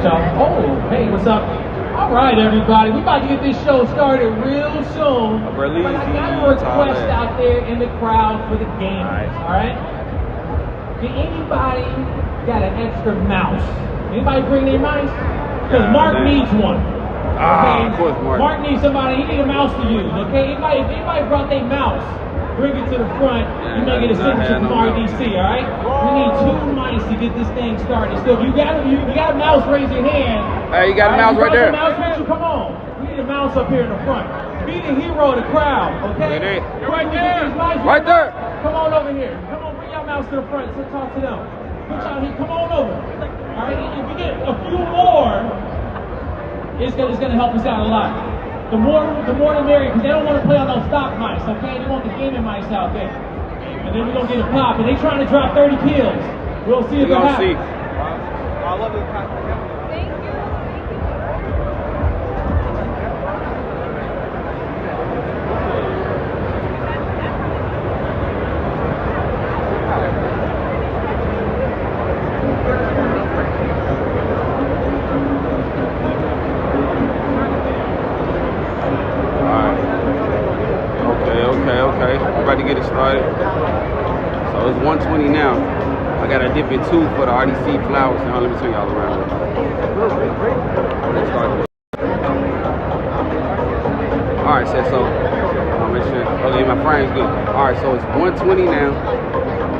got y'all. Oh, hey, what's up? All right, everybody. We about to get this show started real soon. But I got a request out there in the crowd for the gamers, all right? Did anybody got an extra mouse? Anybody bring their mice? Because Mark needs one. Okay? Of course, Mark needs somebody. He needs a mouse to use, okay? If anybody brought their mouse, bring it to the front. You may get a signature from RDC, all right? We need 2 mice to get this thing started. So if you got a mouse, raise your hand. Hey, you got a mouse right there. Mouse with you? Come on. We need a mouse up here in the front. Be the hero of the crowd, okay? Right there. Right there. Come on over here. Come on, bring your mouse to the front so talk to them. Put y'all here. Come on over. All right? If we get a few more, it's gonna help us out a lot. The more the merrier, because they don't want to play on those stock mice, okay? They want the gaming mice out there. And then we're going to get a pop. And they trying to drop 30 kills. We'll see if it happens. I love it. Thank you. Okay. We're about to get it started. So it's 1:20 now. I got a dip in 2 for the RDC flowers. Now let me turn y'all around. Let's start. Alright, so I'll make sure. Okay, my frame's good. Alright, so it's 1:20 now.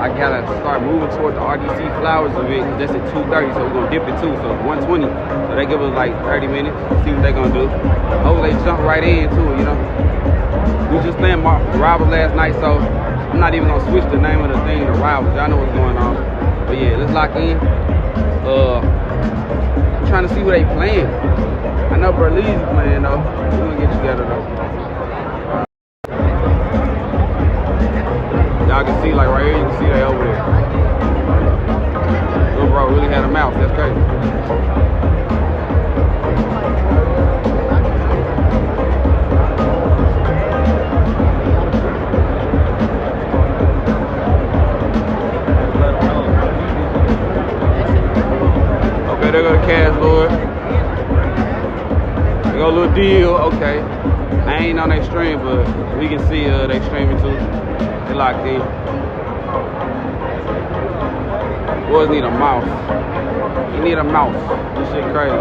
I gotta start moving toward the RDC flowers event because that's at 2:30, so we're gonna dip it 2, so it's 1:20. So they give us like 30 minutes, see what they're gonna do. Hopefully they jump right into it, you know. We just playing Rivals last night, so I'm not even gonna switch the name of the thing to Rivals. Y'all know what's going on. But yeah, let's lock in. I'm trying to see what they playing. I know Berlee's is playing though. We're gonna get together though. Y'all can see like right here, you can see they over there. Little bro really had a mouse, that's crazy. There go the Cash Lord. There go Little Deal. Okay. I ain't on their stream, but we can see they streaming too. They locked in. Boys need a mouse. You need a mouse. This shit crazy.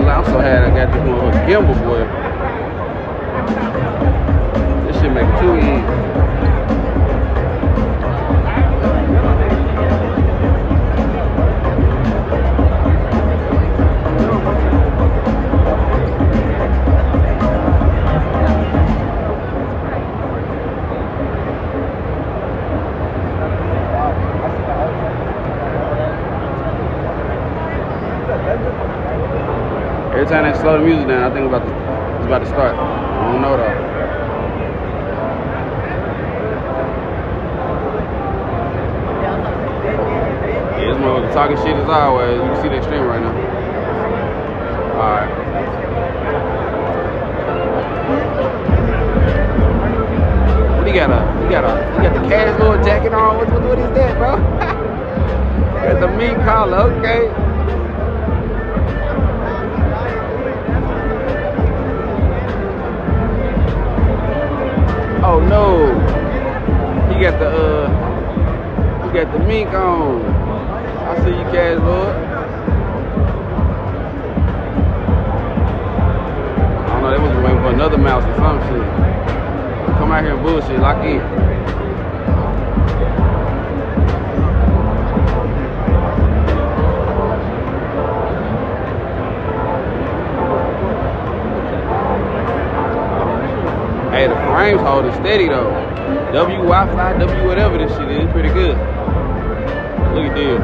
I'm so happy I got this one with gimbal, boy. This shit make it too easy. Every time they slow the music down, I think it's about to start. I don't know though. Yeah, this motherfucker talking shit as always. You can see that stream right now. Alright. What he got the Cash Lord jacket on? What is that, bro? Got the mean collar, okay. Oh no, he got the mink on. I see you, Cash Lord. I don't know, they was waiting for another mouse or some shit. Come out here and bullshit, lock in. Hey, the frames holding steady though. W Wi-Fi, W whatever this shit is, pretty good. Look at this.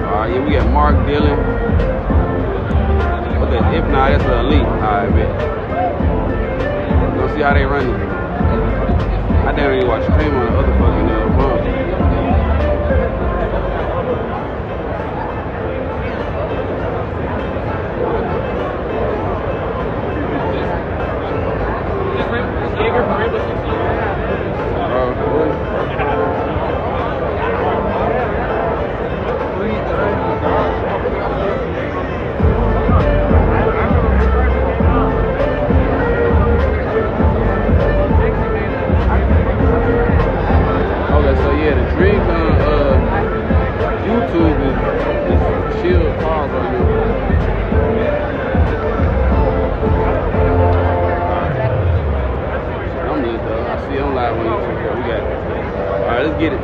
Alright, yeah, we got Mark, Dylan. What that? If not, that's an elite. Alright, bet. Let's see how they run it. I didn't really watch stream on the other fucking phone. sauce on you. I'm lit though. I see I'm live on YouTube. So we got it. All right, let's get it.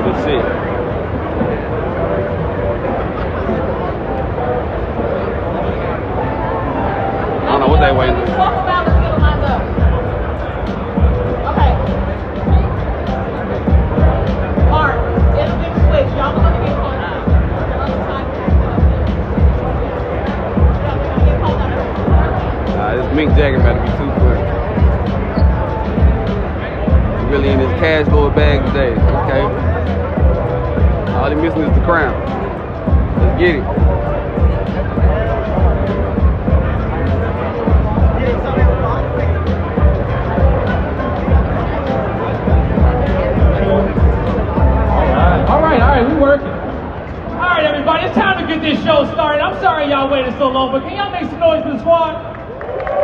Let's see. I don't know what they waiting for. Talk about let's get them lined up. Okay. Mark, it'll be switch. Y'all are gonna get called out. This mink jacket about to be too funny. He's really in his cash gold bag today. Okay. All he missing is the crown. Let's get it. All right, we working. All right, everybody, it's time to get this show started. I'm sorry y'all waited so long, but can y'all make some noise for the squad?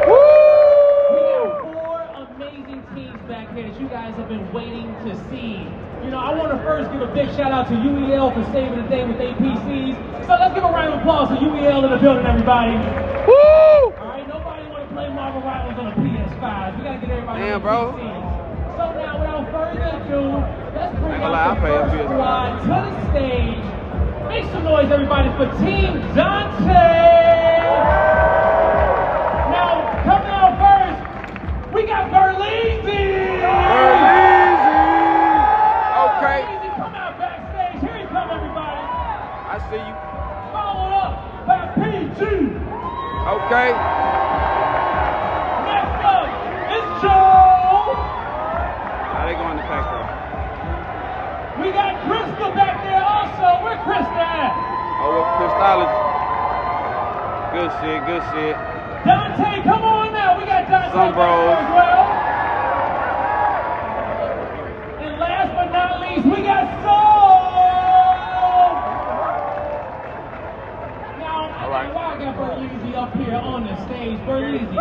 Woo! We got 4 amazing teams back here that you guys have been waiting to see. You know, I want to first give a big shout out to UEL for saving the day with APCs. So let's give a round of applause for UEL in the building, everybody. Woo! All right, nobody want to play Marvel Rivals on a PS5. We got to get everybody on PCs. So now, without further ado, let's bring out the first squad to the stage. Make some noise, everybody, for Team Dante. Now, coming out first, we got Berleezy. Okay. Berleezy, come out backstage. Here you come, everybody. I see you. Followed up by PG. Okay. Next up is Joe. They going to pack though. We got Crystal back there also. Where Crystal at? Oh, well, Crystallus. Good shit, good shit. Dante, come on now. We got Dante Some back bros. there as well. And last but not least, we got Soul. Now, I right. got Berleezy up here on the stage. Berleezy,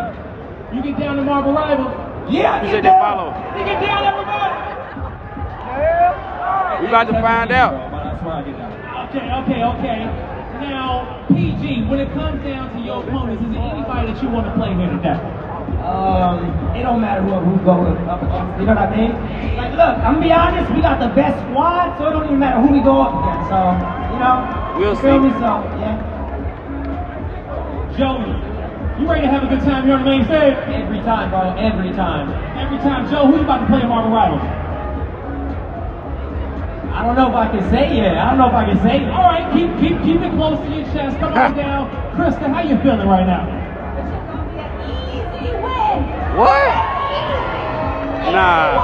you get down to Marvel Rivals. Yeah, You said they follow. You get down, everybody. We about to find out. Okay. Now, PG, when it comes down to your opponents, is there anybody that you want to play here today? It don't matter who goes up against, you know what I mean? Like, look, I'm gonna be honest, we got the best squad, so it don't even matter who we go up against. So, you know, We'll feel see. me? So, yeah. Joey, you ready to have a good time here on the main stage? Every time, bro, every time. Every time. Joe, who you about to play in Marvel Rivals? I don't know if I can say it. All right, keep it close to your chest. Come on down. Krista, how you feeling right now? It's just gonna be an easy win. What? Nah.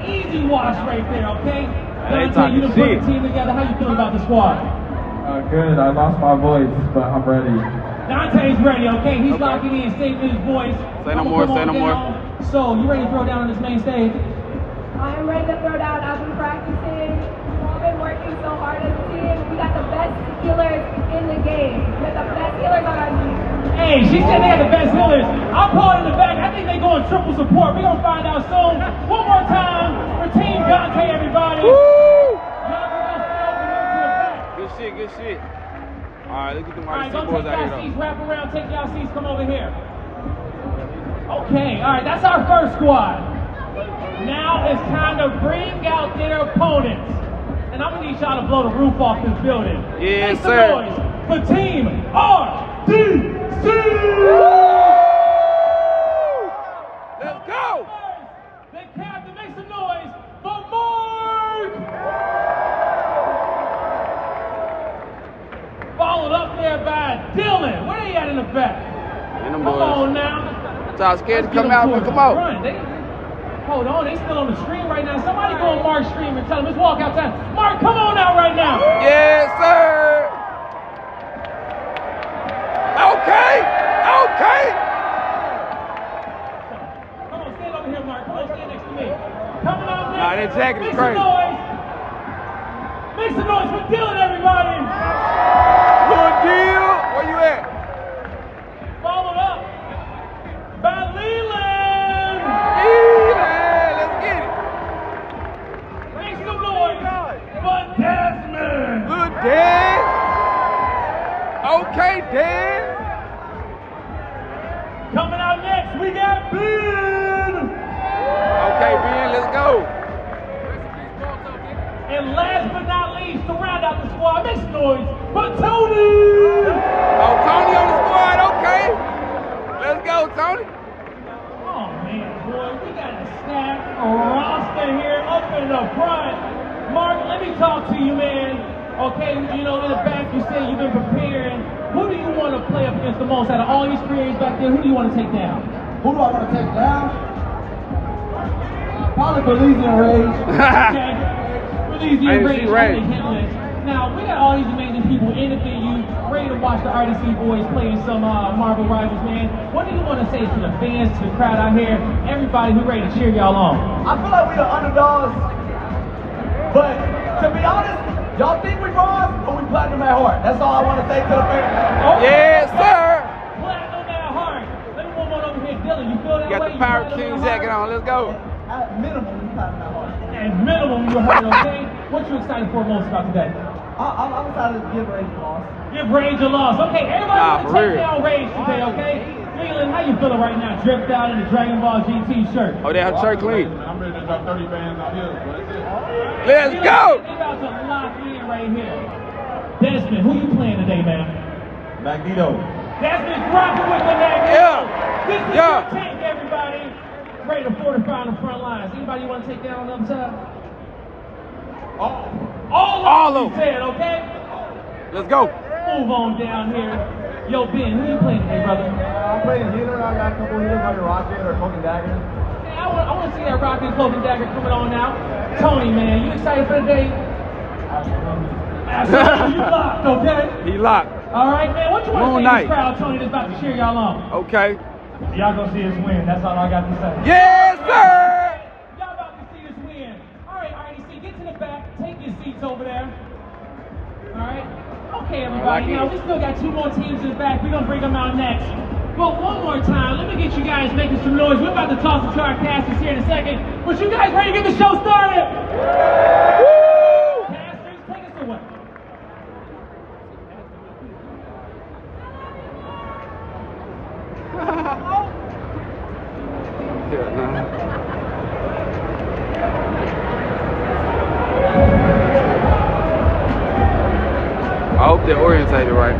Easy wash right there, okay? They Dante, talking you done put shit. the team together. How you feeling about the squad? Good. I lost my voice, but I'm ready. Dante's ready, okay? He's locking in, saving his voice. Say no I'ma more, come say on no more. down. So, you ready to throw down on this main stage? I am ready to throw down. I've been practicing. We've been working so hard as a team. We got the best healers in the game. We got the best healers on our team. Hey, she said they got the best healers. I'm calling in the back. I think they going triple support. We're going to find out soon. One more time for Team Dante, everybody. Woo! Y'all can go stay over here to the back. Good shit. All right, let's get them All right, RDC go boys take out here y'all though. seats. Wrap around. Take y'all seats. Come over here. Okay, all right, that's our first squad. Now it's time to bring out their opponents. And I'm going to need y'all to blow the roof off this building. Yes, Make some sir. noise for Team RDC! Let's go! The captain, make some noise for Mark! Followed up there by Dylan. Where they at in the back? And them Come boys. on now. Y'all scared to Let's get come them out, towards but come the on. front. Hold on, they still on the stream right now. Somebody go on Mark's stream and tell him, let's walk outside. Mark, come on out right now. Yes, sir. Okay. Come on, stand over here, Mark. Come on, stand next to me. Coming out next. Nah, that jacket's Make crazy. some noise. Make some noise for Dylan, everybody. Good deal. Where you at? Followed up by Leland. Coming out next, we got Ben. Okay, Ben, let's go. And last but not least, to round out the squad, make some noise for Tony. Oh, Tony on the squad, okay. Let's go, Tony. Oh man, boy, we got a stacked roster here up in the front. Mark, let me talk to you, man. Okay, you know, in the back you say you've been preparing. Who do you want to play up against the most out of all these creators back there? Who do you want to take down? Who do I want to take down? Probably Belize and Rage. Okay. Release your I rage. didn't see Rage. Now, we got all these amazing people in the venue, ready to watch the RDC boys playing some Marvel Rivals, man. What do you want to say to the fans, to the crowd out here, everybody who ready to cheer y'all on? I feel like we the underdogs, but to be honest, y'all think we bronze, but we platinum at heart. That's all I want to say to the fans. Yes, sir. Platinum at heart. Let me move on over here, Dylan. You feel that Got way? the You Power platinum King at jacket heart? on. Let's go. At minimum, we platinum at heart. At minimum, you heard, okay? What you excited for most about today? I'm excited to give Rage a loss. Give Rage a loss. Okay, everybody Nah, want to for take real. down Rage today, okay? Leland, how you feeling right now? Dripped out in the Dragon Ball GT shirt. Oh, they have shirt clean. I'm ready to drop 30 bands out here. Let's go. They about to lock in right here. Desmond, who you playing today, man? Magneto. Desmond's rocking with the Magneto. Yeah. This is Yeah. your tank, everybody. Ready to fortify on the front lines. Anybody you want to take down on the other side? All of them, said, okay? Let's go. Move on down here. Yo, Ben, who you playing today, brother? I'm playing healer. I got a couple healers like a Rocket or Cloak and Dagger. Hey, I want to see that Rocket and Cloak and Dagger coming on now. Tony, man, you excited for the day? Absolutely. You locked, okay? He locked. All right, man. What you want Moon to say to Knight. this crowd, Tony, that's about to cheer y'all on? Okay. Y'all gonna see us win. That's all I got to say. Yes, sir. Y'all about to see us win. All right, RDC, get to the back. Take your seats over there. All right. Okay, everybody. Now we still got two more teams in the back. We're gonna bring them out next. But one more time, let me get you guys making some noise. We're about to toss it to our casters here in a second. But you guys ready to get the show started? Woo! Casters, take us away. I hope they're orientated right.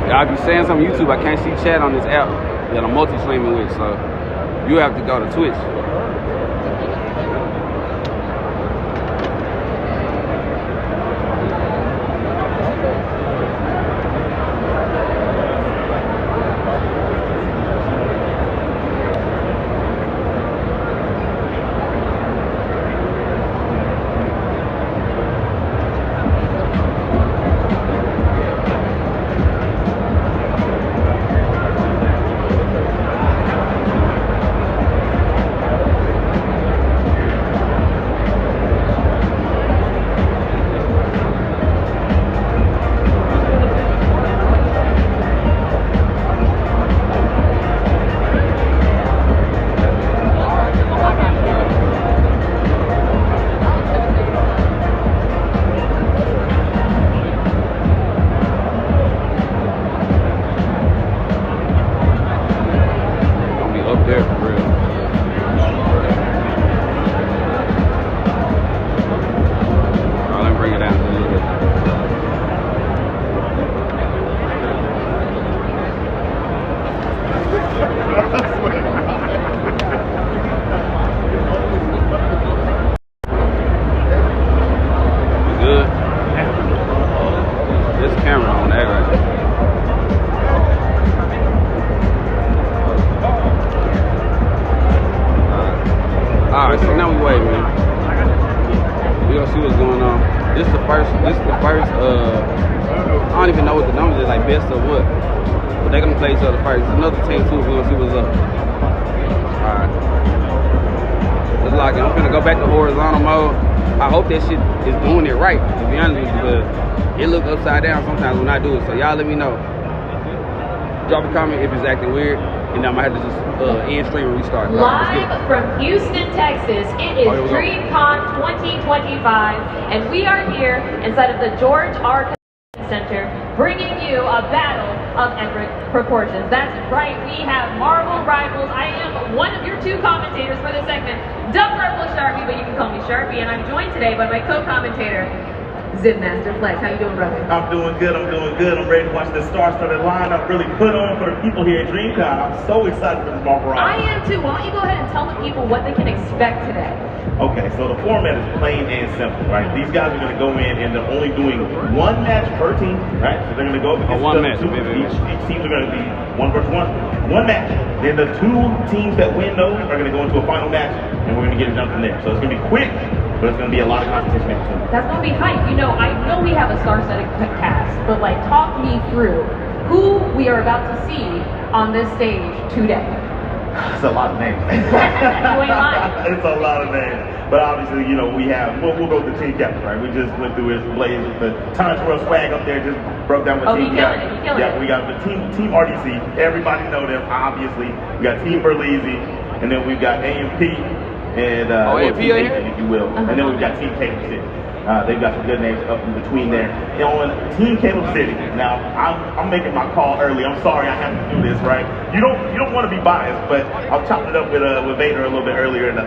Yeah. I be saying something on YouTube, I can't see chat on this app that I'm multi-streaming with, so you have to go to Twitch. don't even know what the numbers is, like best of what. But they're gonna play each other first. It's another team too. We're gonna see what's up. Alright. Let's lock it. I'm finna go back to horizontal mode. I hope that shit is doing it right, to be honest with you, because it looks upside down sometimes when I do it. So y'all let me know. Drop a comment if it's acting weird, and then I might have to just end stream and restart. Live from Houston, Texas, it is DreamCon 2025, and we are here inside of the George R. Center, bringing you a battle of epic proportions. That's right, we have Marvel Rivals. I am one of your two commentators for this segment, Dumb Purple Sharpie, but you can call me Sharpie, and I'm joined today by my co-commentator, Zipmaster Flex. How you doing, brother? I'm doing good, I'm doing good. I'm ready to watch this star-studded lineup really put on for the people here at DreamCon. I'm so excited for this Marvel Rivals. I am too. Why don't you go ahead and tell the people what they can expect today? Okay, so the format is plain and simple, right? These guys are going to go in and they're only doing one match per team, right? So they're going to go up against one match, two. Each team are going to be 1 versus 1. One match. Then the two teams that win those are going to go into a final match, and we're going to get it done from there. So it's going to be quick, but it's going to be a lot of competition in between. That's going to be hype. You know, I know we have a star-studded cast, but like, talk me through who we are about to see on this stage today. It's a lot of names. You ain't lying. It's a lot of names. But obviously, you know, we have, we'll go with the team captain, right? We just went through his blaze with the Tantra swag up there, just broke down with team captain. Yeah, we got the team RDC. Everybody know them, obviously. We got Team Berlizzi, and then we've got AMP, and AMP, if you will. And then we've got Team Caleb City. They've got some good names up in between there. And on Team Caleb City, now I'm making my call early. I'm sorry I have to do this, right? You don't want to be biased, but I'll chop it up with Vader a little bit earlier. And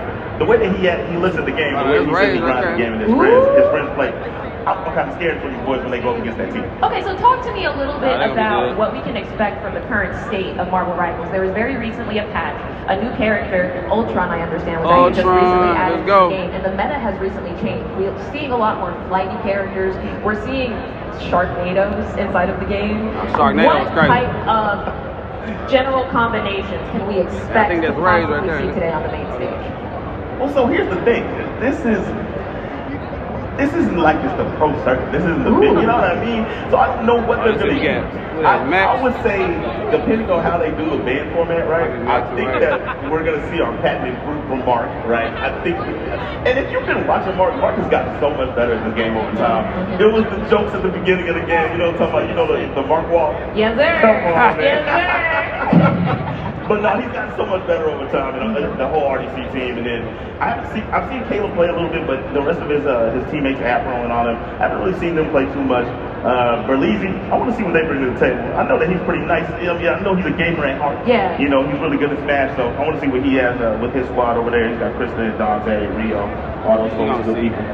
the way that he looks at the game, the way he said he runs the game, and his friends play. I'm kind of scared for these boys when they go up against that team. Okay, so talk to me a little bit about what we can expect from the current state of Marvel Rivals. There was very recently a patch, a new character, Ultron, I understand, was just recently added to the game, and the meta has recently changed. We're seeing a lot more flighty characters. We're seeing Sharknadoes inside of the game. What type of general combinations can we expect to possibly see today on the main stage? Well, so here's the thing. This isn't like just the pro circuit. This isn't the big, you know what I mean? So I don't know what they're going to get. I would say, depending on how they do the band format, right? I think that we're going to see our patented group from Mark, right? I think, and if you've been watching Mark has gotten so much better in this game over time. It was the jokes at the beginning of the game, you know, talking about, you know, the Mark Wall. Yes, sir. Come on, man. Yes, sir. But no, he's gotten so much better over time, and the whole RDC team. And then I've seen Caleb play a little bit, but the rest of his teammates, Afro and all them, I haven't really seen them play too much. Berlizzi, I want to see what they bring to the table. I know that he's pretty nice. Yeah, I know he's a gamer at heart. Yeah. You know, he's really good at Smash, so I want to see what he has with his squad over there. He's got Kristen, Dante, Rio, all those folks are good people.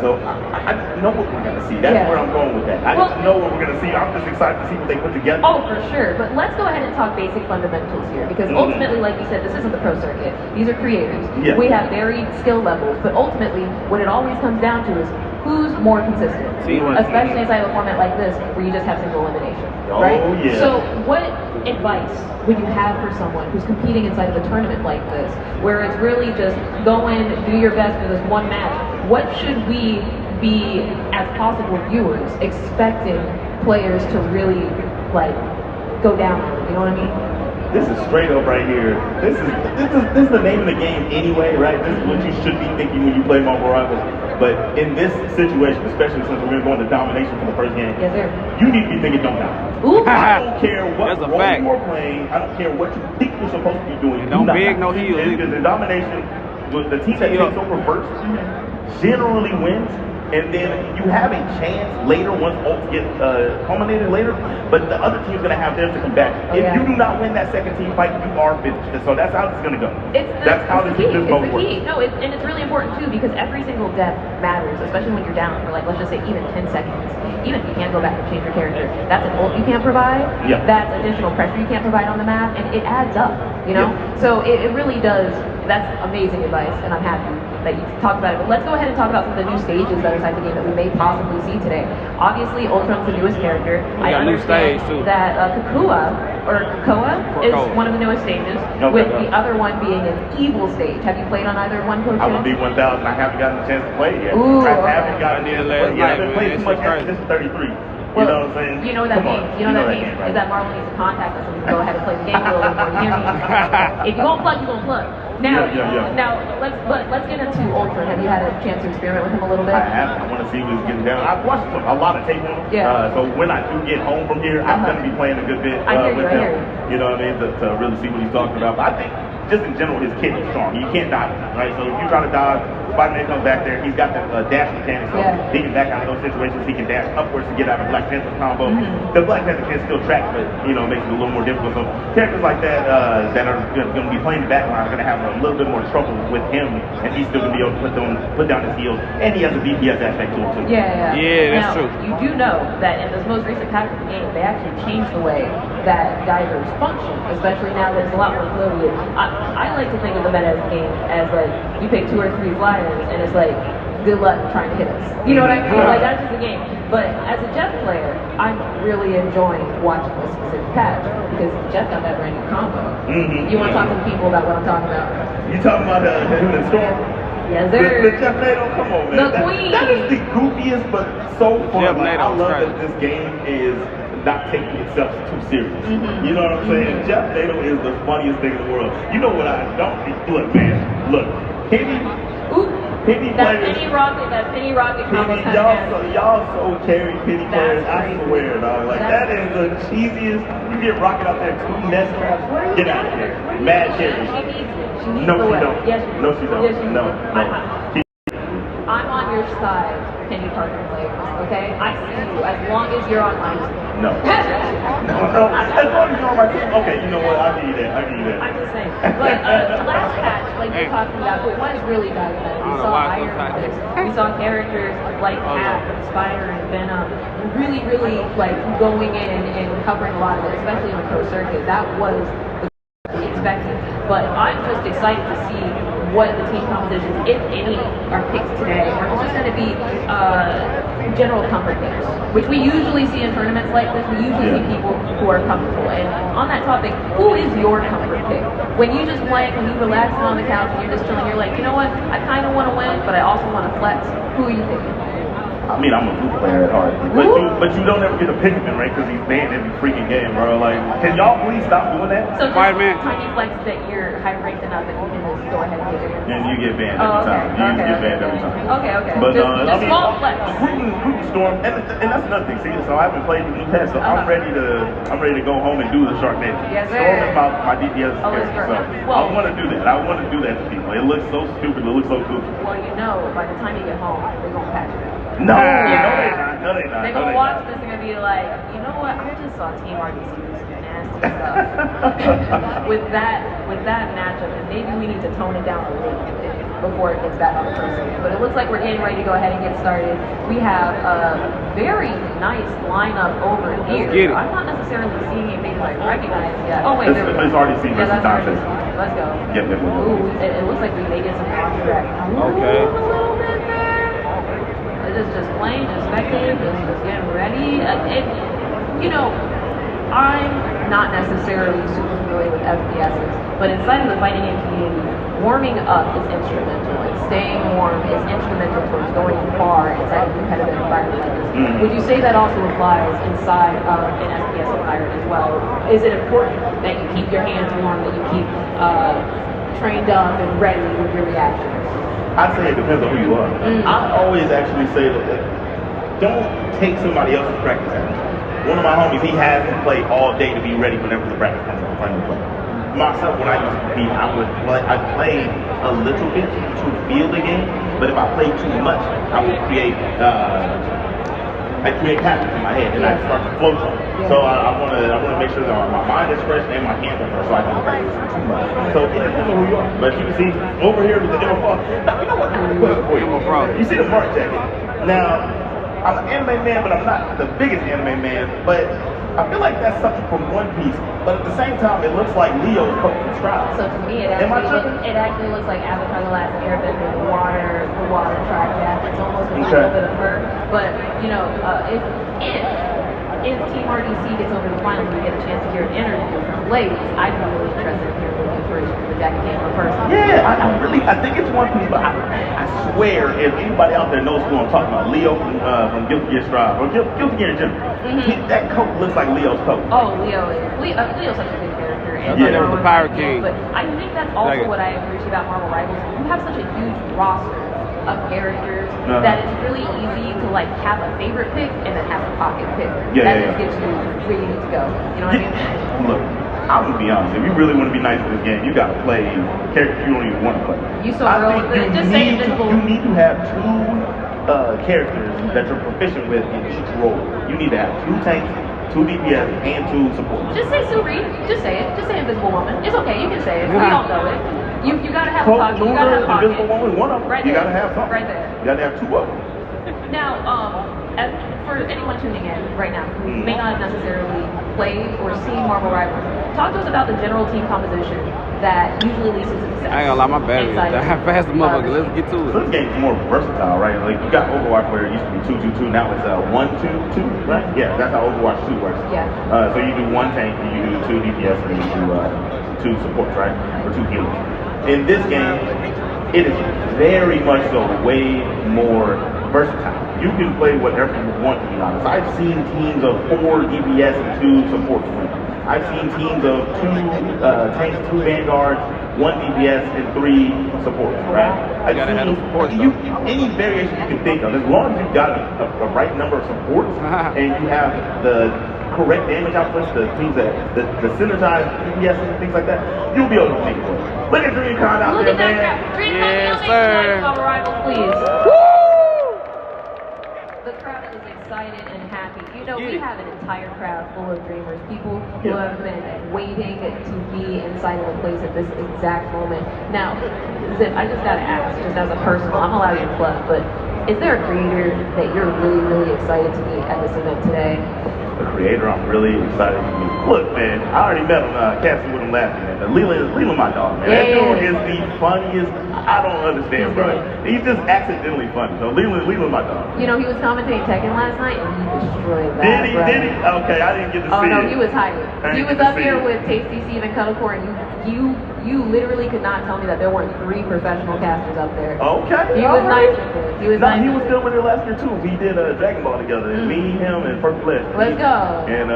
So I know what we're going to see. That's where I'm going with that. I just know what we're going to see. I'm just excited to see what they put together. Oh, for sure. But let's go ahead and talk basic fundamentals here, because ultimately, like you said, this isn't the pro circuit. These are creators. Yeah. We have varied skill levels, but ultimately, what it always comes down to is who's more consistent. Especially inside of a format like this, where you just have single elimination, right? Oh, yeah. So what advice would you have for someone who's competing inside of a tournament like this, where it's really just go in, do your best for this one match? What should we be, as possible viewers, expecting players to really, like, go down on? You know what I mean? This is straight up right here. This is the name of the game anyway, right? This is what you should be thinking when you play Marvel Rivals. But in this situation, especially since we're going to go into domination for the first game, you need to be thinking don't die. I don't care what role you are playing. I don't care what you think you're supposed to be doing. Don't beg no heals. Because in domination, the team that takes over first generally wins, and then you have a chance later once ults get culminated later, but the other team's going to have theirs to come back. If you do not win that second team fight, you are finished. And so that's how it's going to go. That's how this mode works. No, and it's really important too, because every single death matters, especially when you're down for, like, let's just say even 10 seconds. Even if you can't go back and change your character, that's an ult you can't provide. That's additional pressure you can't provide on the map, and it adds up, you know? So it really does. That's amazing advice, and I'm happy that you talked about it. But let's go ahead and talk about some of the new stages that are inside the game that we may possibly see today. Obviously, Ultron's the newest character. I understand that Krakoa is one of the newest stages, with the other one being an evil stage. Have you played on either one, Coach? I'm on B1000. I haven't gotten a chance to play it yet. I haven't gotten a chance to play it yet. I've been playing too much. This is 33. You know what I'm saying? You know what that means. You know what that means? Is that Marlon needs to contact us so we can go ahead and play the game a little bit more. You hear me? If you're gonna plug, you're gonna plug. Now, now let's get into Ultra. Have you had a chance to experiment with him a little bit? I have. I want to see what he's getting down. I've watched a lot of tape on him. Yeah. So when I do get home from here, I'm going to be playing a good bit with him. You know what I mean? To really see what he's talking about. But I think just in general, his kit is strong. You can't dodge, right? So if you try to dodge, Spider-Man comes back there. He's got the dash mechanic, so he can back out of those situations. He can dash upwards to get out of Black Panther's combo. The Black Panther can still track, but makes it a little more difficult. So characters like that that are going to be playing the backline are going to have a little bit more trouble with him, and he's still going to be able to put down his heels. And he has a DPS aspect to him too. Yeah, that's true. You do know that in this most recent patch of the game, they actually changed the way that divers function, especially now that it's a lot more fluid. I like to think of the meta game as like you pick 2 or 3 flyers and it's like good luck trying to hit us. You know what I mean? Like that's just the game. But as a Jeff player, I'm really enjoying watching this specific patch because Jeff got that brand new combo. You want to talk to the people about what I'm talking about? You talking about him and Storm? Yes, sir. The Jeff Nato, come on, man. The queen. That is the goofiest, but so fun. Jeff I Nato love that this game is not taking itself too serious. You know what I'm saying? Jeff Nato is the funniest thing in the world. You know what I don't look, man. Look, Penny players. That Penny Rocket combo. Y'all so carry Penny players. I swear, dog. Like that is the cheesiest. You get Rocket out there 2 nest traps. Get out of here. Mad carry. No, she don't. Yes, no, she don't. Yes, she no. I'm on your side, Penny Parker players, okay? I see you as long as you're on my team. No. As long as you're on my team, okay, you know what? I'll give you that. I'm just saying. But last patch, like you're talking about, it was really documented. We saw Iron Fist. We saw characters like Cap, Spider, and Venom really, really like going in and covering a lot of it, especially in the pro circuit. That was the expected. But I'm just excited to see what the team compositions, if any, are picked today. Or it's just going to be general comfort picks, which we usually see in tournaments like this. We usually see people who are comfortable. And on that topic, who is your comfort pick? When you just blank, when you relax on the couch and you're just chilling, you're like, you know what? I kind of want to win, but I also want to flex. Who are you picking? I mean, I'm a blue player at heart, but you don't ever get to pick him, right? Because he's banned every freaking game, bro. Like, can y'all please stop doing that? So just tiny flex that you're high ranked enough and you can just go ahead and get it. And you get banned every time. You get banned every time. Okay. But just small flex. Rooting Storm, and that's another thing. See, so I haven't played the new patch, so I'm ready to go home and do the Sharknado. Yes, Storm is my DPS character, so I want to do that. I want to do that to people. It looks so stupid. It looks so goofy. Well, you know, by the time you get home, they're gonna patch it. No, they're not. They're gonna watch this and gonna be like, you know what? I just saw Team RDC do some nasty stuff with that matchup, and maybe we need to tone it down a little bit before it gets back on the first game. But it looks like we're getting ready to go ahead and get started. We have a very nice lineup over here. I'm not necessarily seeing anything I recognize yet. Oh wait, there we go. It's RDC versus Dante. Let's go. Ooh, it looks like we may get some contract. Okay. A little bit there. It's just playing, just spectating, just getting ready. I'm not necessarily super familiar with FPSs, but inside of the fighting game community, warming up is instrumental, and staying warm is instrumental towards going far inside a competitive environment like this. Would you say that also applies inside of an FPS environment as well? Is it important that you keep your hands warm, that you keep trained up and ready with your reactions? I'd say it depends on who you are. I always actually say that don't take somebody else's practice out. One of my homies, he has to play all day to be ready whenever the practice comes up. Myself, when I used to compete, I played a little bit to feel the game, but if I played too much, I would create habits in my head, and I start to float on. So I want to make sure that my mind is fresh and my hands are fresh, so I don't practice too much. So it depends on who you are. But you can see over here with the MFR. Now you know what? You see the Mark jacket. Now I'm an anime man, but I'm not the biggest anime man. But I feel like that's something from One Piece. But at the same time, it looks like Leo's coat from Stripe. So to me, it actually looks like Avatar: The Last Airbender, the water track jacket. It's almost a little bit of fur. But if if Team RDC gets over the finals and we get a chance to hear an interview from ladies, I'd be really interested in hearing the inspiration from the Jackie Cam person. Yeah, I think it's one piece, but I swear, if anybody out there knows who I'm talking about, Leo from Guilty Gear Strive, or Guilty Gear in general, that coat looks like Leo's coat. Oh, Leo's such a good character. And Yeah, the Pirate King. But I think that's also what I appreciate about Marvel Rivals. You have such a huge roster of characters that it's really easy to like have a favorite pick and then have a pocket pick. That just gets you where you need to go. You know what I mean? Look, I'm gonna be honest. If you really want to be nice in this game, you gotta play characters you don't even want to play. You so real. Just say invisible. You need to have two characters that you're proficient with in each role. You need to have 2 tanks, 2 DPS, and 2 supports. Just say Suri. Just say it. Just say Invisible Woman. It's okay. You can say it. We all know it. You gotta have a pocket. You gotta have a pocket. Invisible Woman, one of them. Right you there. gotta have something. Right there. You gotta have 2 of them. Now, for anyone tuning in right now who may not have necessarily played or seen Marvel Rivals, talk to us about the general team composition that usually leads to success. I ain't gonna lie, my battery is dying fast, motherfucker. Let's get to it. So this game's more versatile, right? Like you got Overwatch where it used to be 2-2-2, now it's 1-2-2, right? Yeah, that's how Overwatch 2 works. Yeah. So you do 1 tank, and you do 2 DPS, and you do 2 supports, right? Or 2 healers. In this game, it is very much so way more versatile. You can play whatever you want, to be honest. I've seen teams of 4 DPS and 2 supports win. I've seen teams of 2 tanks, 2 vanguards, 1 DPS, and 3 supports, right? I've seen any variation you can think of, as long as you've got a right number of supports and you have the correct damage outputs, the things that the synergized DPS and things like that, you'll be able to make it work. Look at DreamCon out there, man. DreamCon, yes, sir. Marvel Rivals, please. The crowd is excited and happy. You know, we have an entire crowd full of dreamers, people who have been waiting to be inside of a place at this exact moment. Now, Zip, I just gotta ask, just as a personal, I'm allowed you to plug, but is there a creator that you're really, really excited to meet at this event today? The creator I'm really excited to meet. Look, man, I already met him, casting with him last year. Leland my dog, man. That dude is the funniest. I don't understand, bro. He's just accidentally funny. So Leland my dog. You know, he was commentating Tekken last night and he destroyed that. Did he? Okay, I didn't get to see it. Oh no, he was hyped. He was up here with Tasty Steve and Cuddlecore, and you literally could not tell me that there weren't 3 professional casters up there. Okay. He was nice with it. He was nice. He was good with it last year too. We did Dragon Ball together. And me, him, and First Blood. Let's go. And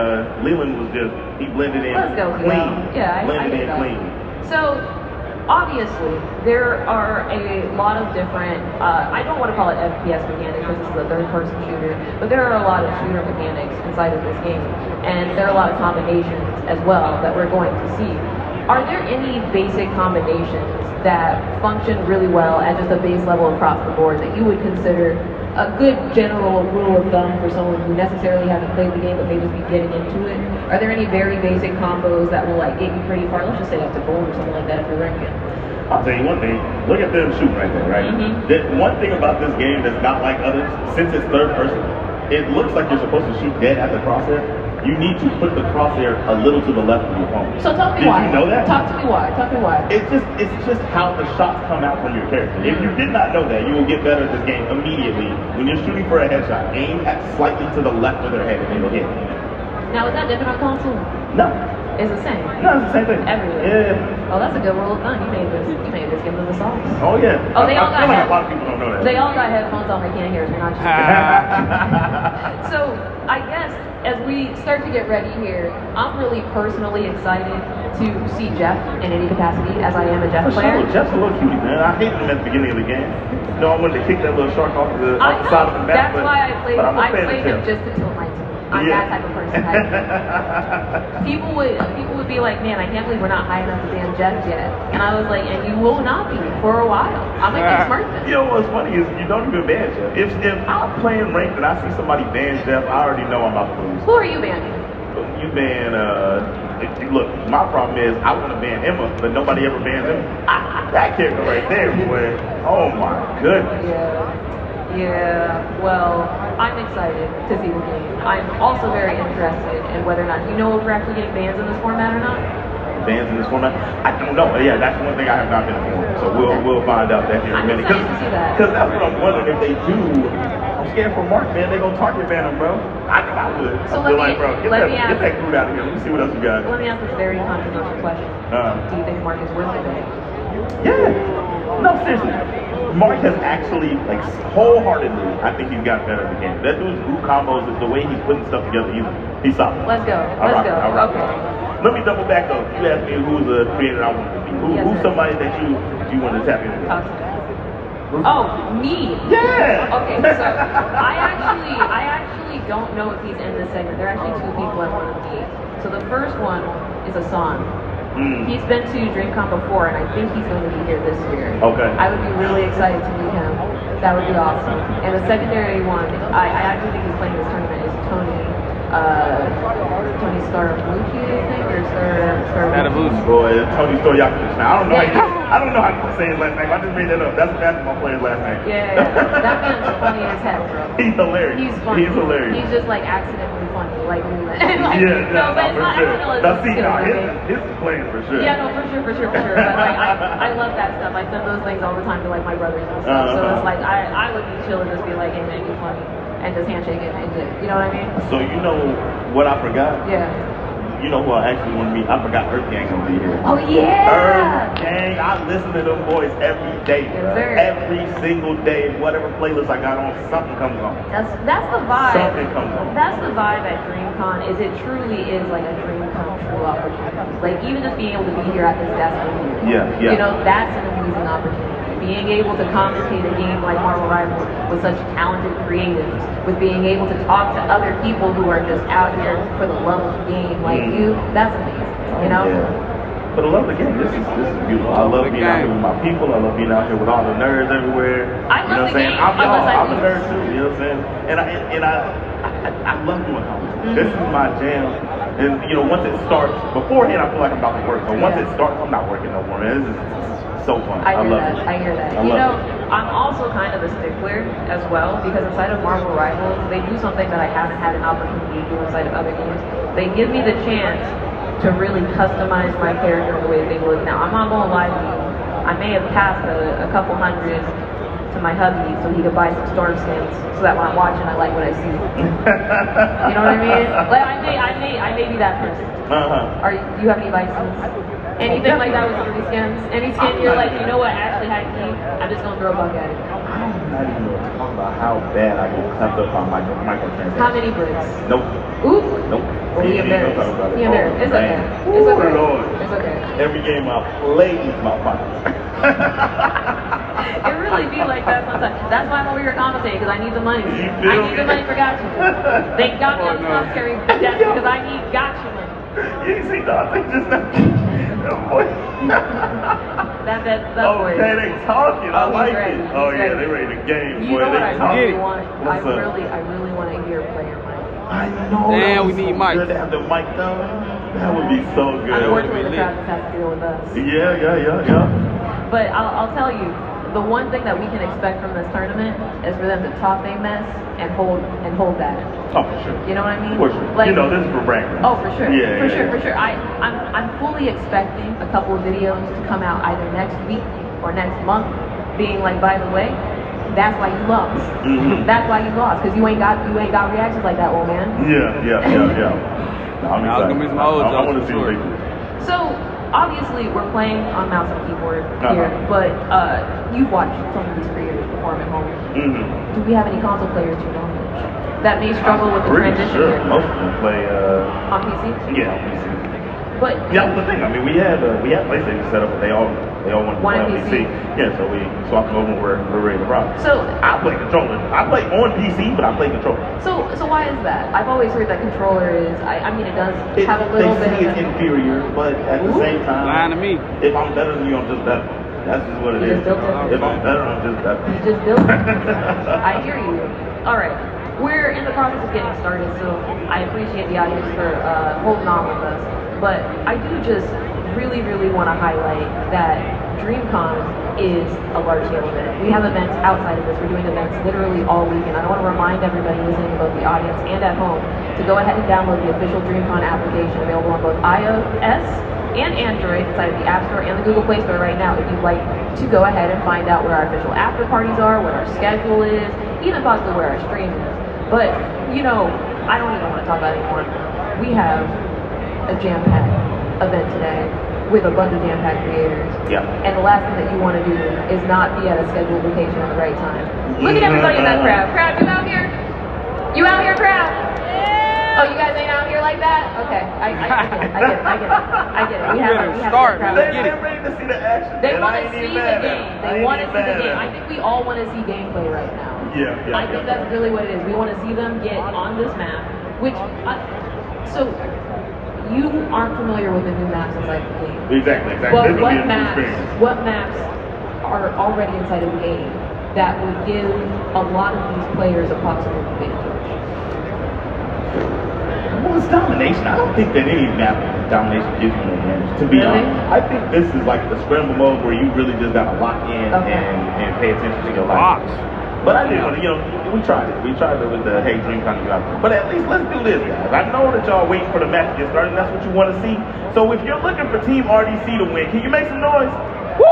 Leland was just, he blended in clean. Yeah, blended in that. clean. So, obviously, there are a lot of different, I don't want to call it FPS mechanics because this is a third-person shooter, but there are a lot of shooter mechanics inside of this game. And there are a lot of combinations as well that we're going to see. Are there any basic combinations that function really well at just a base level across the board that you would consider a good general rule of thumb for someone who necessarily hasn't played the game but may just be getting into it? Are there any very basic combos that will like get you pretty far? Let's just say up to gold or something like that if you're ranking. I'll tell you one thing, look at them shooting right there, right? One thing about this game that's not like others, since it's third person, it looks like you're supposed to shoot dead at the crosshair. You need to put the crosshair a little to the left of your opponent. So tell me why. Did you know that? Talk to me why. It's just how the shots come out from your character. If you did not know that, you will get better at this game immediately. When you're shooting for a headshot, aim at slightly to the left of their head and it'll hit. Now, is that different on console? No. It's the same. No, it's the same thing. Everywhere. Yeah. Oh, that's a good rule of thumb. You made this game with the sauce. Oh yeah. Oh, they all got like a lot of people don't know that. They all got headphones on. They can't hear us. We're not So I guess as we start to get ready here, I'm really personally excited to see Jeff in any capacity, as I am a Jeff player. Sure. Jeff's a little cutie, man. I hated him at the beginning of the game. You know, I wanted to kick that little shark off the side of the map. That's why I played him Jeff. just to tilt my team. I'm that type of person. People would be like, man, I can't believe we're not high enough to ban Jeff yet. And I was like, and you will not be for a while. I'm gonna get smart then. You know what's funny is you don't even ban Jeff. If I'm playing ranked and I see somebody ban Jeff, I already know I'm about to lose. Who are you banning? You ban look, my problem is I want to ban Emma, but nobody ever bans Emma. That character right there, boy. Oh my goodness. Yeah, well, I'm excited to see the game. I'm also very interested in whether or not, you know if we're actually getting bans in this format or not? Bans in this format? I don't know. Yeah, that's one thing I have not been informed. So we'll find out that here in a minute. I'm excited to see that. Because that's what I'm wondering if they do. I'm scared for Mark, man. They gonna target ban him, bro. I think I would. So I feel like, bro, get that food out of here. Let me see what else you got. Let me ask this very controversial question. Do you think Mark is worth it? Yeah. No, seriously. Mark has actually, like, wholeheartedly, I think he's gotten better at the game. That dude's group combos, the way he's putting stuff together, he's solid. Let's go. Okay. Let me double back though. You asked me who's a creator I want to be. Who's somebody that you want to tap into? Oh, me? Yeah. Okay, so I actually don't know if he's in this segment. There are actually two people I want to meet. So the first one is Hassan. He's been to DreamCon before, and I think he's going to be here this year. Okay. I would be really excited to meet him. That would be awesome. And the secondary one, I actually think he's playing this tournament is Tony Scaramucci, I think, or Scaramucci. Boy, Tony Stoyakovich. Now, I don't know how to say his last name. I just made that up. That's a basketball player's last name. Yeah. That man's funny as hell, bro. He's hilarious. He's funny. He's hilarious. He's just like accidentally funny, like Lula. Yeah, but it's for not sure. accidental. Now, see, his is playing for sure. Yeah, no, for sure. But like, I love that stuff. I send those things all the time to like my brothers and stuff. So it's like I would be chill and just be like, hey man, you funny, and just handshake it and just, you know what I mean? So you know what I forgot? Yeah. You know who I actually want to meet? I forgot Earth Gang gonna be here. Oh yeah. Earth Gang. I listen to them boys every day, bro. Every single day, whatever playlist I got on, something comes on. That's the vibe. Something comes on. That's the vibe at DreamCon. Is it truly is like a dream come true opportunity? Like even just being able to be here at this desk with you. Yeah. You know, that's an amazing opportunity. Being able to commentate a game like Marvel Rivals with such talented creatives, with being able to talk to other people who are just out here for the love of the game like you, that's amazing, you know? Yeah. For the love of the game, this is beautiful. I love being out here with my people. I love being out here with all the nerds everywhere. I love the game. I'm a nerd too, you know what I'm saying? And I love doing comedy. This is my jam. And you know, once it starts, beforehand I feel like I'm about to work, but once it starts, I'm not working no more, man. This is so fun. I hear that. You know, I'm also kind of a stickler as well, because inside of Marvel Rivals, they do something that I haven't had an opportunity to do inside of other games. They give me the chance to really customize my character the way they look. Now, I'm not gonna lie to you. I may have passed a couple hundred to my hubby so he could buy some storm skins, so that when I'm watching, I like what I see. You know what I mean? Like I may be that person. Are you have any vices? Anything like that with any skins? Any skin you're like, you know what, actually, I'm just gonna throw a bug at it. I'm not even gonna talk about how bad I get clapped up on microtransactions. How many bricks? Nope. Oop. Nope. Well, he embarrassed. He embarrassed. It's okay. It's okay. It's okay. Every game I play is my pockets. It really be like that sometimes. That's why I'm over here commentating, because I need the money. I need the money for gotcha. They got me on the commentary desk because I need gotcha money. You see, dog, they just boy. that boy. Okay, they talking. I like ready. it. Oh yeah, they ready to game. You boy, know what I really want? What's up? I really want to hear player mic. I know. Damn, we need mic. Good to have the mic though. That would be so good. Unfortunately, the crowd just has to deal with us. Yeah. But I'll tell you, the one thing that we can expect from this tournament is for them to talk their mess and hold that. Oh, for sure. You know what I mean? For sure. Like, you know, this is for brand. Oh, for sure. Yeah, for sure. I'm fully expecting a couple of videos to come out either next week or next month, being like, by the way, that's why you lost. That's why you lost, because you ain't got reactions like that, old man. Yeah. No, I'm excited. I want to see what they do. So obviously we're playing on mouse and keyboard here, but you've watched some of these creators perform at home. Do we have any console players you know that may struggle with the transition? Sure. Most of them play on PC. Yeah, on PC. But yeah, that's the thing. I mean, we had PlayStation set up, but they all wanted to play on PC. Yeah, so we swapped them over. We're ready to rock. So I play controller. I play on PC, but I play controller. So why is that? I've always heard that controller is. I mean, it does have a little bit. They see it's inferior, but at the same time, lying to me. If I'm better than you, I'm just better. That's just what it is. If I'm better, I'm just better. You just built it. I hear you. All right. We're in the process of getting started, so I appreciate the audience for holding on with us. But I do just really want to highlight that DreamCon is a large-scale event. We have events outside of this. We're doing events literally all weekend. I want to remind everybody listening, both the audience and at home, to go ahead and download the official DreamCon application, available on both iOS and Android inside of the App Store and the Google Play Store right now, if you'd like to go ahead and find out where our official after parties are, what our schedule is, even possibly where our stream is. But, you know, I don't even want to talk about it anymore. We have a jam-packed event today with a bunch of jam-packed creators. Yeah. And the last thing that you want to do is not be at a scheduled location at the right time. Look at everybody in that crowd. Crowd, you out here? You out here, crowd? Oh, you guys ain't out here like that? Okay, I get it. We have a crowd. They're ready to see the action. They want to see the game. They want to see the game. I think we all want to see gameplay right now. Yeah. I think that's really what it is. We want to see them get on this map, which, so you aren't familiar with the new maps inside the game. Exactly. Well, what maps are already inside of the game that would give a lot of these players a possible advantage? Well, it's domination. I don't think that any map domination gives you an advantage, to be honest. I think this is like the scramble mode where you really just gotta lock in and pay attention to your life. But I didn't want to, you know, we tried it. We tried it with the Hey DreamCon. But at least let's do this, guys. I know that y'all waiting for the match to get started, and that's what you want to see. So if you're looking for Team RDC to win, can you make some noise? Woo!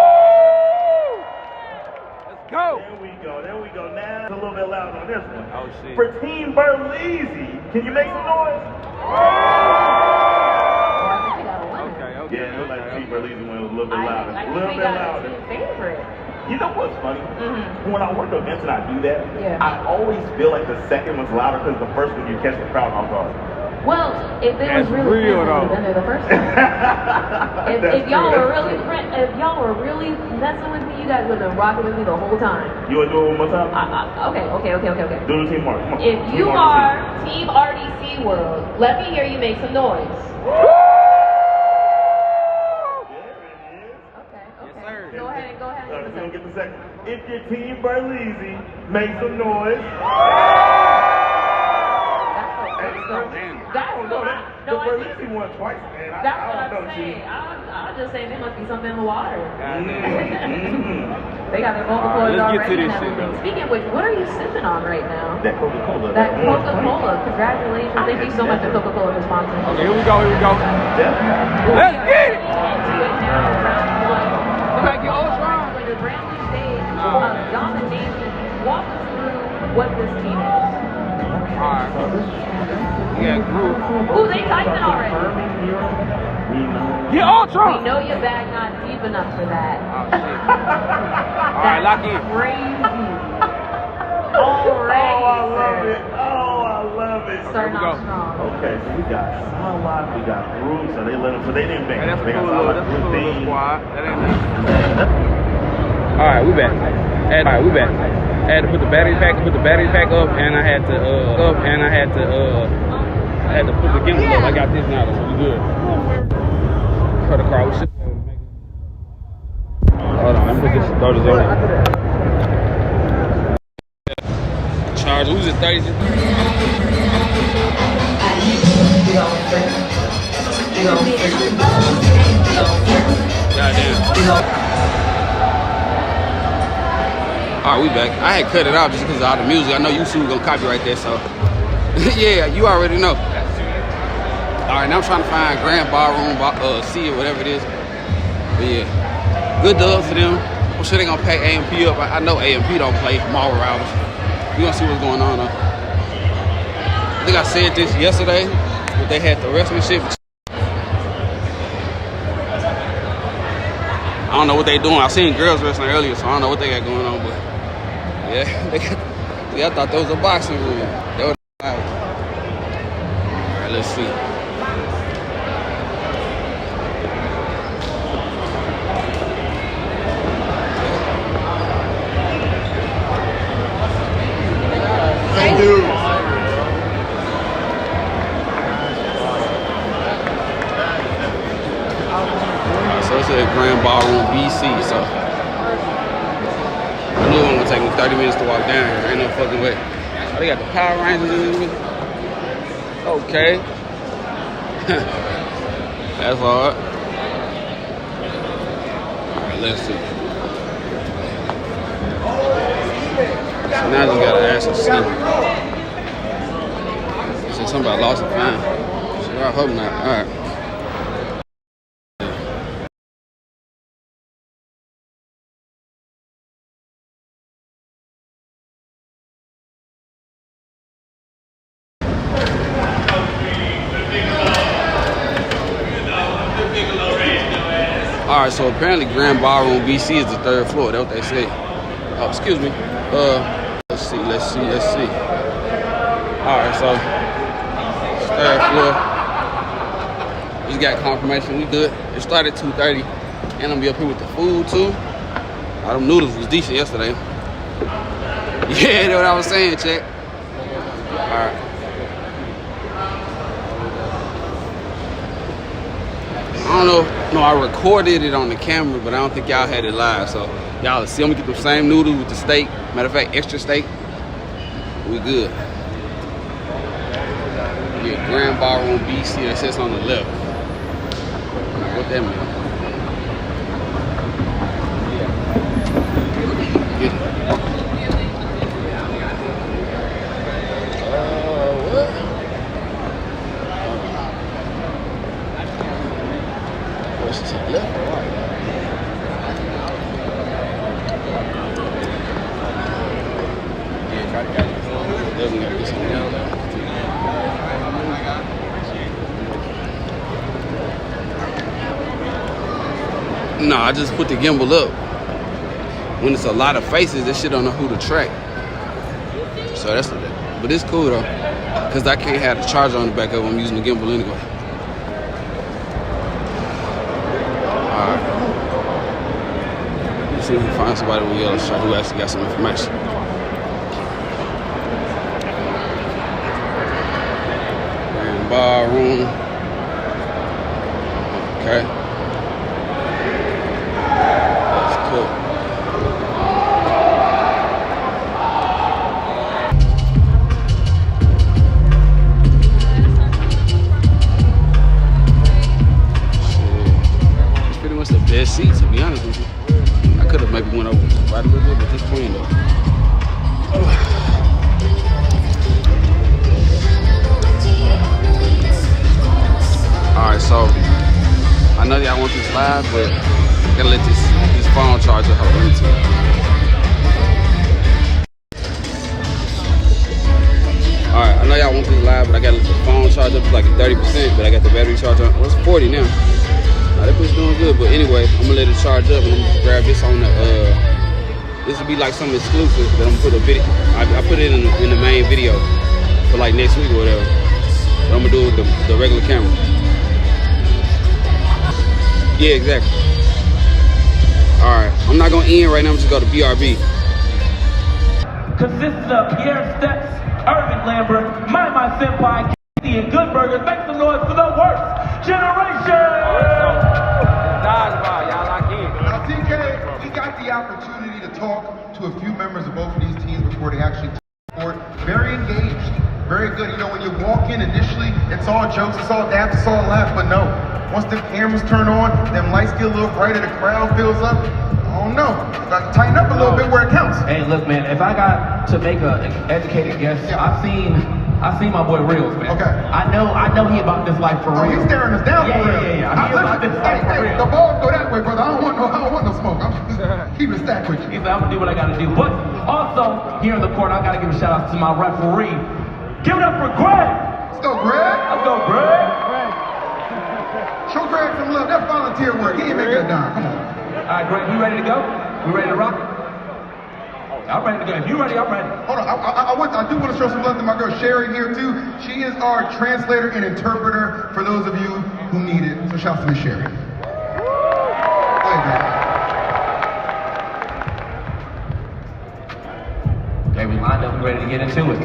Let's go. There we go. Now it's a little bit loud on this one. Oh, shit. For Team Berleezy, can you make some noise? Okay. Yeah, it was like Team Berleezy went a little bit louder. I A little think bit we got louder. a team favorite. You know what's funny? When I work events and I do that, Yeah. I always feel like the second one's louder because the first one you catch the crowd off guard. Well, if it was That's really real, fun, though. then they're the first time. if y'all were really messing with me, you guys would have been rocking with me the whole time. You want to do it one more time? Okay. Do the team mark. Come on. If Team you RDC. are Team RDC World, let me hear you make some noise. Okay. Go ahead and We're gonna get the second. If you're Team Berleezy, make some noise. The Berleezy won twice, man. That's what I'm saying. I'm just saying there must be something in the water. They got their vocal cords Let's get already to and this shit, everything. though. Speaking of which, what are you sipping on right now? That Coca-Cola. That Coca-Cola. Congratulations. Thank you so much to Coca-Cola for sponsoring. Okay, here we go. Let's get it. Like your old song. On your brand new stage of domination, walk us through what this team is. Alright. Yeah, group. Ooh, they typing already. Get Ultron! We know your bag not deep enough for that. Oh, shit. Alright, lock in. Crazy. Alright. I love it. Starting Here we off go. strong. Okay, so we got Solid, we got Group, so they didn't bank. That's a They got cool little Solid, Group, squad. That ain't Alright, we back. I had to put the battery pack up, and I had to put the gimbal up. I got this now, so we good. For the car, we should. Hold on, let me put this starters on. Charge, who's it 30? Goddamn. Alright, we back. I had cut it out just because of all the music. I know YouTube gonna copyright that, so yeah, you already know. Alright, now I'm trying to find Grand Ballroom, C or whatever it is. But yeah, good dub for them. I'm sure they gonna pack AMP up. I know AMP don't play tomorrow hours. We gonna see what's going on though. I think I said this yesterday, but they had the wrestling shit. I don't know what they doing. I seen girls wrestling earlier, so I don't know what they got going on, but yeah, I thought that was a boxing room. That was loud. All right, let's see. Thank you. So it's at Grand Ballroom BC, so I knew it was gonna take me 30 minutes to walk down here. Ain't no fucking way. Oh, they got the Power Rangers in this. Okay. That's hard. Alright, let's see. So now I just gotta ask and see. They said something about lost and found. So I hope not. Alright. All right, so apparently Grand Ballroom BC is the 3rd floor. That's what they say. Oh, excuse me. Let's see. All right, so 3rd floor. Just got confirmation we good. It started at 2:30, and I'm gonna be up here with the food too. All them noodles was decent yesterday. Yeah, that's what I was saying, check. All right. I don't know. No, I recorded it on the camera, but I don't think y'all had it live. So y'all see, I'm gonna get the same noodles with the steak. Matter of fact, extra steak. We good. Yeah, Grand Ballroom BC. That says on the left. What that mean? Get it. What? What's to the left or right? Yeah, got it. Definitely gotta get some down there. No, I just put the gimbal up. When it's a lot of faces, this shit don't know who to track. So that's what that. But it's cool though, cause I can't have the charger on the back of it. I'm using the gimbal anyway. All right. Let's see if we can find somebody with a yellow shirt who actually got some information. Grand Ballroom. Okay. Best seat, to be honest with you. I could have maybe went over right a little bit, but this clean though. Alright, so I know y'all want this live, but I gotta let this phone charger hold into it. Alright, I know y'all want this live, but I gotta let the phone charge up to like 30%, but I got the battery charge on. Well, it's 40 now. That bitch doing good, but anyway, I'm gonna let it charge up and I'm gonna grab this on the, this will be like something exclusive that I'm gonna put a video, I put it in the main video for like next week or whatever. But I'm gonna do it with the regular camera. Yeah, exactly. All right, I'm not gonna end right now, I'm just gonna BRB. Consists of Pierre Steps, Irvin Lambert, my senpai, Casey, and Good Burgers. Make some noise for the worst generation! Now, TK, we got the opportunity to talk to a few members of both of these teams before they actually sport. Very engaged, very good. You know, when you walk in initially, it's all jokes, it's all daps, it's all laughs, but no. Once the cameras turn on, them lights get a little brighter, the crowd fills up. Oh no, got to tighten up a little bit where it counts. Hey, look, man, if I got to make an educated guess, yeah. I've seen my boy Reels, man. Okay. I know he about this life for real. Oh, he's staring us down for real. Yeah. He about this life for real. The ball go that way, brother. I don't want no smoke. I'm just keeping it stacked with you. He said, I'm gonna do what I gotta do. But also, here in the court, I gotta give a shout out to my referee. Give it up for Greg! Let's go, Greg. Let's go, Greg! Show Greg some love. That's volunteer work. He ain't making a dime. Come on. All right, Greg, we ready to go? We ready to rock? I'm ready to go. If you ready, I'm ready. Hold on, I do want to show some love to my girl Sherry here too. She is our translator and interpreter for those of you who need it. So shout out to Miss Sherry. Go ahead, girl. Okay, we lined up. We ready to get into it.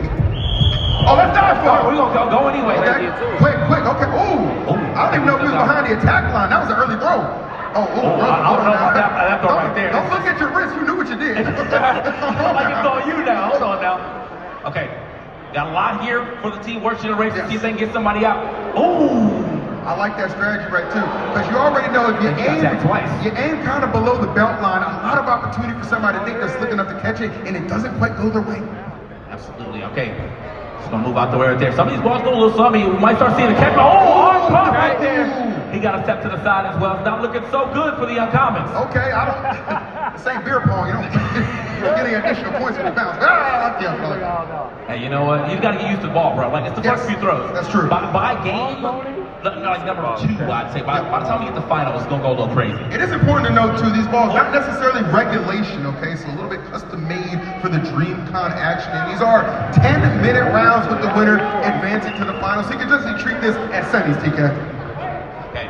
Oh, let's dive for it. We're gonna go anyway. Okay, quick. Okay. Ooh, I don't even know if he was behind the attack line. That was an early throw. I don't know about that throw right there. Don't look at your wrist. You knew what you did. Like it's on you now. Hold on now. Okay, got a lot here for the team work generation. Yes. See if they can get somebody out. Ooh. I like that strategy right too, because you already know if you aim kind of below the belt line, a lot of opportunity for somebody to think they're slick enough to catch it, and it doesn't quite go their way. Absolutely. Okay. Just gonna move out the way right there. Some of these balls go a little slummy. We might start seeing the catch. Oh, arm pop right there. He got a step to the side as well. It's not looking so good for the uncommons. Okay, I don't. This ain't beer pong. You don't get any additional points for the bounce. Hey, you know what? You got to get used to the ball, bro. Like it's the first few throws. That's true. By game, like number 2, I'd say. By the time we get to the final, it's gonna go a little crazy. It is important to note too, these balls, not necessarily regulation, okay? So a little bit custom made for the DreamCon action. And these are 10-minute rounds with the winner advancing to the final. So you can just treat this as semis, TK. Okay,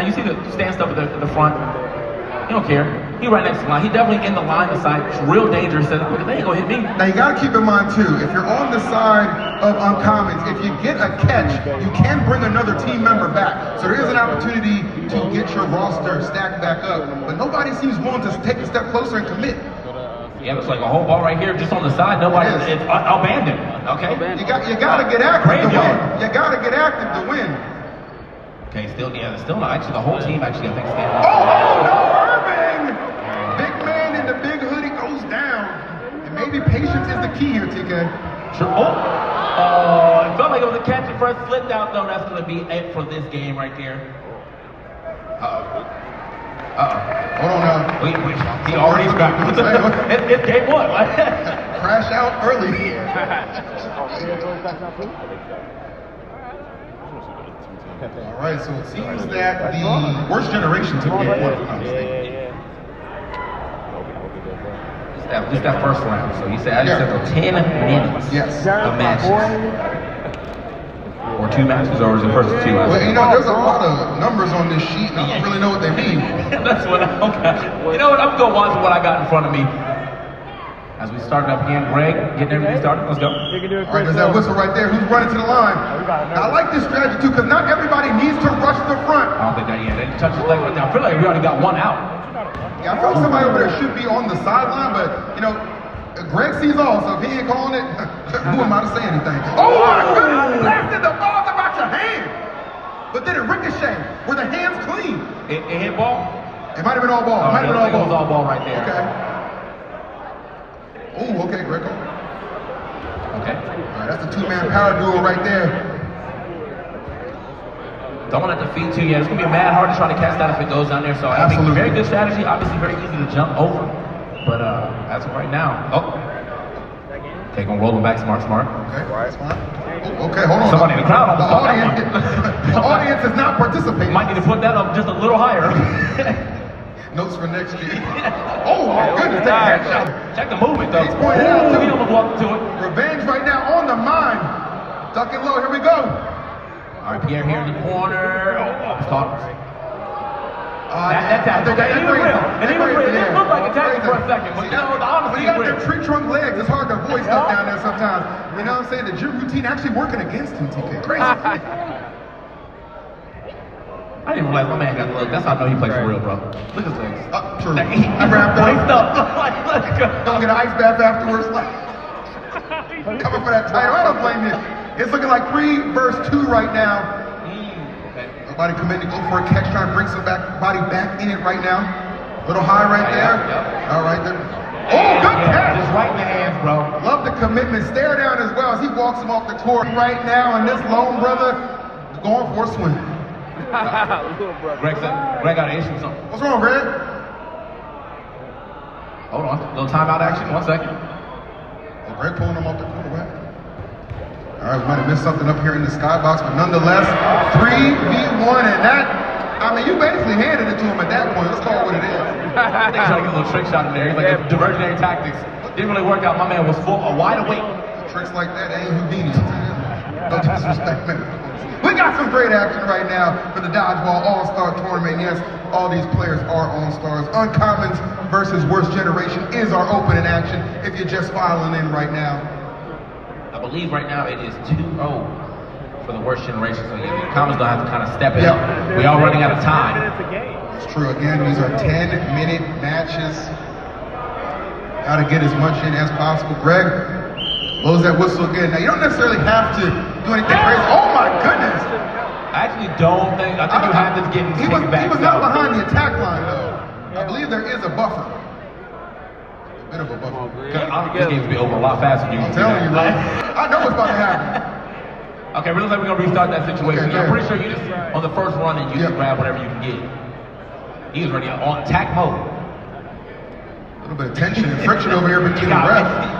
you see the stand stuff at the front. He don't care. He right next to the line. He definitely in the line of sight. It's real dangerous. They ain't gonna hit me. Now you gotta keep in mind too, if you're on the side of uncommons, if you get a catch, you can bring another team member back. So there is an opportunity to get your roster stacked back up. But nobody seems willing to take a step closer and commit. Yeah, looks like a whole ball right here just on the side. Nobody, it's abandoned. Okay. You gotta get active to win. You gotta get active to win. Okay, still not. Actually, the whole team actually, I think, standing. Oh no, Irving! Big man in the big hoodie goes down. And maybe patience is the key here, TK. Sure. Oh, it felt like it was a catch and first slipped out, though. That's going to be it for this game right there. Hold on now. Wait, he already got it's game 1. Crash out early. All right, so it seems that the worst generation took game 1, if I'm not mistaken. At least that first round. So you said, for 10 minutes of matches. Or 2 matches, or is it first 2? Well, you know, there's a lot of numbers on this sheet, and I don't really know what they mean. That's what you know what, I'm going to watch what I got in front of me. As we start up again, Greg, getting everything started, let's go. All right, there's that whistle right there. Who's running to the line? Now, I like this strategy too, because not everybody needs to rush the front. I don't think that yet. They touch his leg right now. I feel like we already got 1 out. Yeah, I feel like somebody over there should be on the sideline, but, you know, Greg sees all, so if he ain't calling it, who am I to say anything? Oh my goodness, blasted the balls about your hand! But then it ricocheted. Were the hands clean? It hit ball? It might have been all ball. It might have been all ball. It was all ball right there. Okay. Oh, okay, Greg. Okay. All right, that's the 2-man power duo right there. Don't want to defeat 2 yet. It's going to be mad hard to try to catch that if it goes down there. So I think very good strategy. Obviously very easy to jump over. But as of right now, okay, gonna roll them back, smart. Okay, smart. Oh, okay, hold on. Somebody in the crowd almost caught that one. The audience is not participating. Might need to put that up just a little higher. Notes for next year. Oh my goodness, take a headshot. Check the movement though. He's pointing out too. He almost walked to it. Revenge right now on the mind. Ducking low, here we go. All right, Pierre here in the corner. Oh, it's caught. That's real. And he was real. It didn't look like a tackle for a second, but you know, the honesty he got them tree trunk legs. It's hard to avoid stuff down there sometimes. You know what I'm saying? The gym routine actually working against him, TK. Crazy. I didn't realize my man got the look. That's how I know he plays for real, bro. Look at his legs. True. He wrapped up. Let's go. Don't get an ice bath afterwards. Coming for that title. I don't blame you. It's looking like 3 versus 2 right now. Body committed to go for a catch, trying to bring some body back in it right now. Little high right there. All right there. Oh, good catch! Just right in the hands, bro. Love the commitment. Stare down as well as he walks him off the court right now. And this lone brother going for a swing. Greg got an issue with something. What's wrong, Greg? Hold on. A little timeout action. 1 second. Oh, Greg pulling him off the court. All right, we might have missed something up here in the skybox, but nonetheless, 3v1, and that, I mean, you basically handed it to him at that point. Let's call it what it is. I think he's trying to get a little trick shot in there. He's like diversionary tactics. Didn't really work out. My man was wide awake. Tricks like that ain't Houdini. No disrespect, man. We got some great action right now for the Dodgeball All-Star Tournament. Yes, all these players are All-Stars. Uncommons versus Worst Generation is our opening action if you're just filing in right now. I believe right now it is 2-0 for the Worst Generation, so the Commons gonna have to kind of step it up. We are running out of time. It's true. Again, these are 10-minute matches. Got to get as much in as possible. Greg blows that whistle again. Now you don't necessarily have to do anything crazy. Oh my goodness! I actually don't think. I think you have to get him back. He was not behind the attack line though. I believe there is a buffer. Bit of a buffer. This game will be over a lot faster than you. I'm telling you, bro. I know what's about to happen. Okay, it looks like we're gonna restart that situation. Okay, I'm pretty sure you just on the first run and you just grab whatever you can get. He was ready on attack mode. A little bit of tension and friction over here between the refs.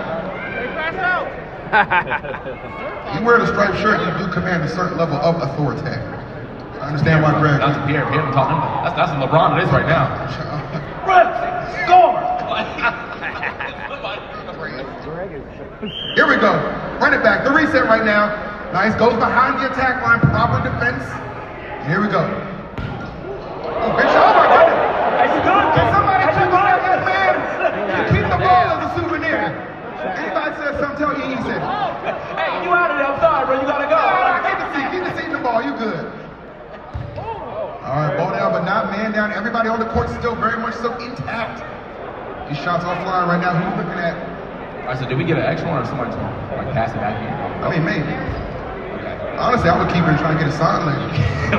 You wear the striped shirt, you do command a certain level of authority. understand why Greg. That's Pierre. Pierre talking. That's LeBron it is right now. Rip, score. Here we go. Run it back. The reset right now. Nice. Goes behind the attack line. Proper defense. Here we go. Oh, big shot. Oh, my goodness. That's good. Can somebody check on that man? Keep the ball as a souvenir. Anybody said something, tell you he said. Hey, you out of there. I'm sorry, bro. You gotta go. Keep the seat in the ball. You good. All right, ball down, but not man down. Everybody on the court still very much so intact. These shots offline right now. Who are you looking at? I said, did we get an extra one or somebody like pass it back in? I mean, maybe. Honestly, I would keep it and try to get a sign later.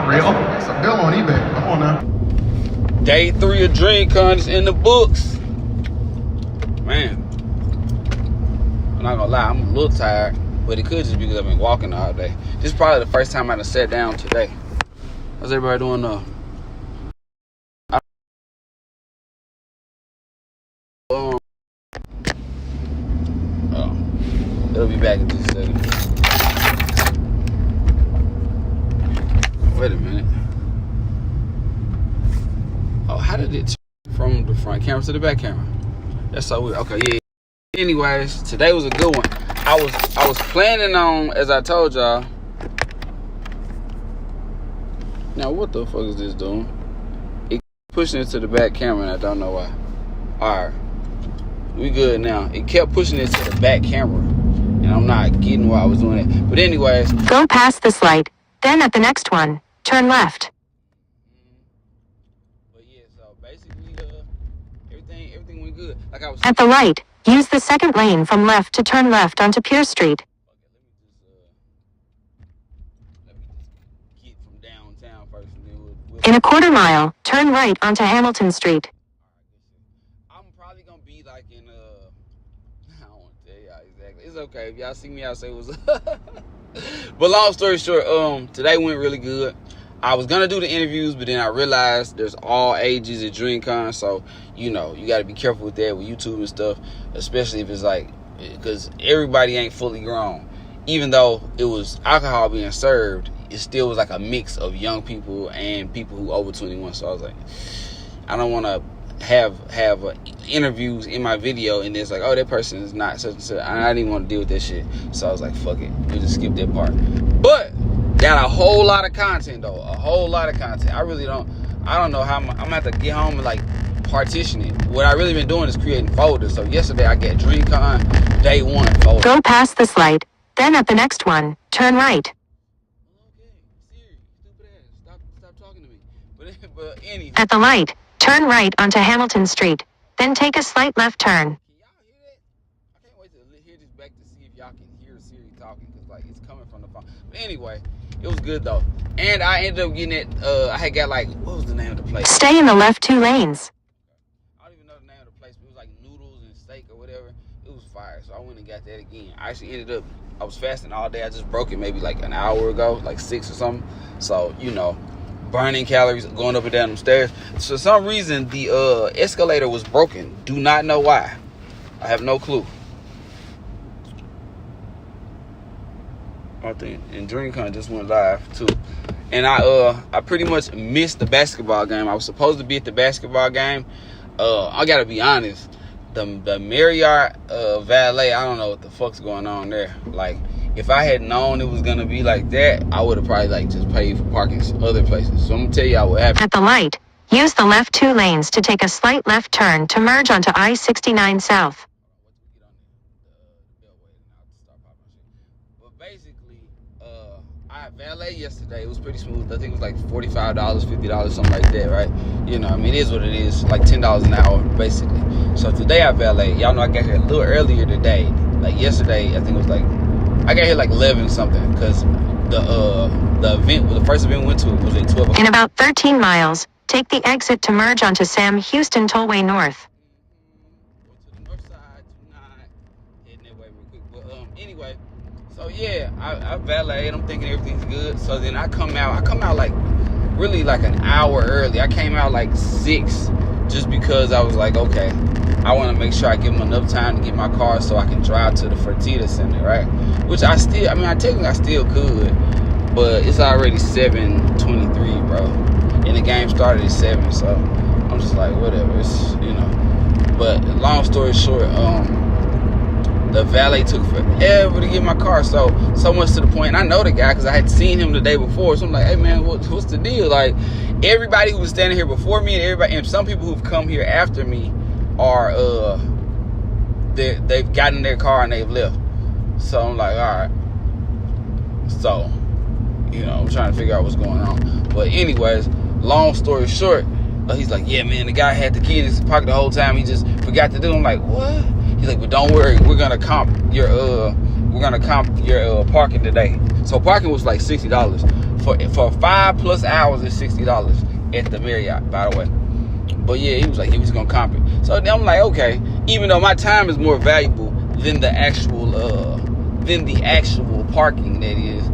Real? It's a bill on eBay. Come on now. Day 3 of DreamCon is in the books. Man, I'm not gonna lie, I'm a little tired, but it could just be because I've been walking all day. This is probably the first time I done sat down today. How's everybody doing now? It'll be back in just a second. Wait a minute. Oh, how did it turn from the front camera to the back camera? That's so weird. Okay, yeah. Anyways, today was a good one. I was planning on, as I told y'all. Now, what the fuck is this doing? It pushing it to the back camera, and I don't know why. All right, we good now. It kept pushing it to the back camera, and I'm not getting why I was doing it. But anyways, go past this light. Then at the next one, turn left. But yeah, so basically, everything went good. Like I was at the light, use the second lane from left to turn left onto Pierce Street. Let me just get from downtown first, and then we'll in a quarter mile, turn right onto Hamilton Street. I'm probably gonna be like in I don't want to tell y'all exactly. It's okay if y'all see me, I'll say what's up. But long story short, today went really good. I was gonna do the interviews, but then I realized there's all ages at DreamCon, so you know you got to be careful with that with YouTube and stuff, especially if it's like, because everybody ain't fully grown. Even though it was alcohol being served, it still was like a mix of young people and people who over 21. So I was like, I don't want to have interviews in my video and it's like, oh, that person is not such and such. I didn't even want to deal with that shit, so I was like, fuck it, we'll just skip that part. But got a whole lot of content though, a whole lot of content. I don't know how I'm gonna have to get home and like partition it. What I really been doing is creating folders. So yesterday I got DreamCon Day 1 folder. Go past this light, then at the next one, turn right. Okay, Siri, stupid ass, stop talking to me. But anyway. At the light, turn right onto Hamilton Street, then take a slight left turn. Can y'all hear that? I can't wait to hear this back to see if y'all can hear Siri talking, because like it's coming from the phone. But anyway, it was good though. And I ended up getting it, I had got like, what was the name of the place? Stay in the left 2 lanes. I don't even know the name of the place, but it was like noodles and steak or whatever. It was fire, so I went and got that again. I actually ended up, I was fasting all day. I just broke it maybe like an hour ago, like 6 or something. So, you know, burning calories, going up and down them stairs. So for some reason, the escalator was broken. Do not know why. I have no clue. I think, and DreamCon just went live too. And I pretty much missed the basketball game. I was supposed to be at the basketball game. I gotta be honest, the Marriott valet, I don't know what the fuck's going on there. Like, if I had known it was gonna be like that, I would have probably like just paid for parking other places. So I'm gonna tell y'all what happened. At the light, use the left 2 lanes to take a slight left turn to merge onto I-69 South. But basically, I valet yesterday. It was pretty smooth. I think it was like $45, $50, something like that, right? You know, I mean, it is what it is. Like $10 an hour, basically. So today I valet. Y'all know I got here a little earlier today. Like yesterday, I think it was like, I got here like 11 something, because the first event we went to was at 12 o'clock. In about 13 miles, take the exit to merge onto Sam Houston Tollway North. Go to the north side, 29, heading that way real quick. But anyway, so yeah, I valeted. I'm thinking everything's good. So then I come out like really like an hour early. I came out like 6, just because I was like, okay, I want to make sure I give them enough time to get my car so I can drive to the Fertitta Center, right? Which I still could, but it's already 7:23 bro. And the game started at 7, so I'm just like, whatever. It's, you know. But long story short, the valet took forever to get my car, so much to the point, and I know the guy because I had seen him the day before, so I'm like, hey man, what's the deal? Like, everybody who was standing here before me and some people who've come here after me are they've gotten their car and they've left. So I'm like, all right. So, you know, I'm trying to figure out what's going on. But anyways, long story short, he's like, yeah man, the guy had the key in his pocket the whole time, he just forgot to do it. I'm like, what? He's like, but don't worry, we're gonna comp your parking today. So parking was like $60 for 5+ hours. Is $60 at the Marriott, by the way. But yeah, he was like, he was gonna comp it. So then I'm like, okay, even though my time is more valuable than the actual parking, that is,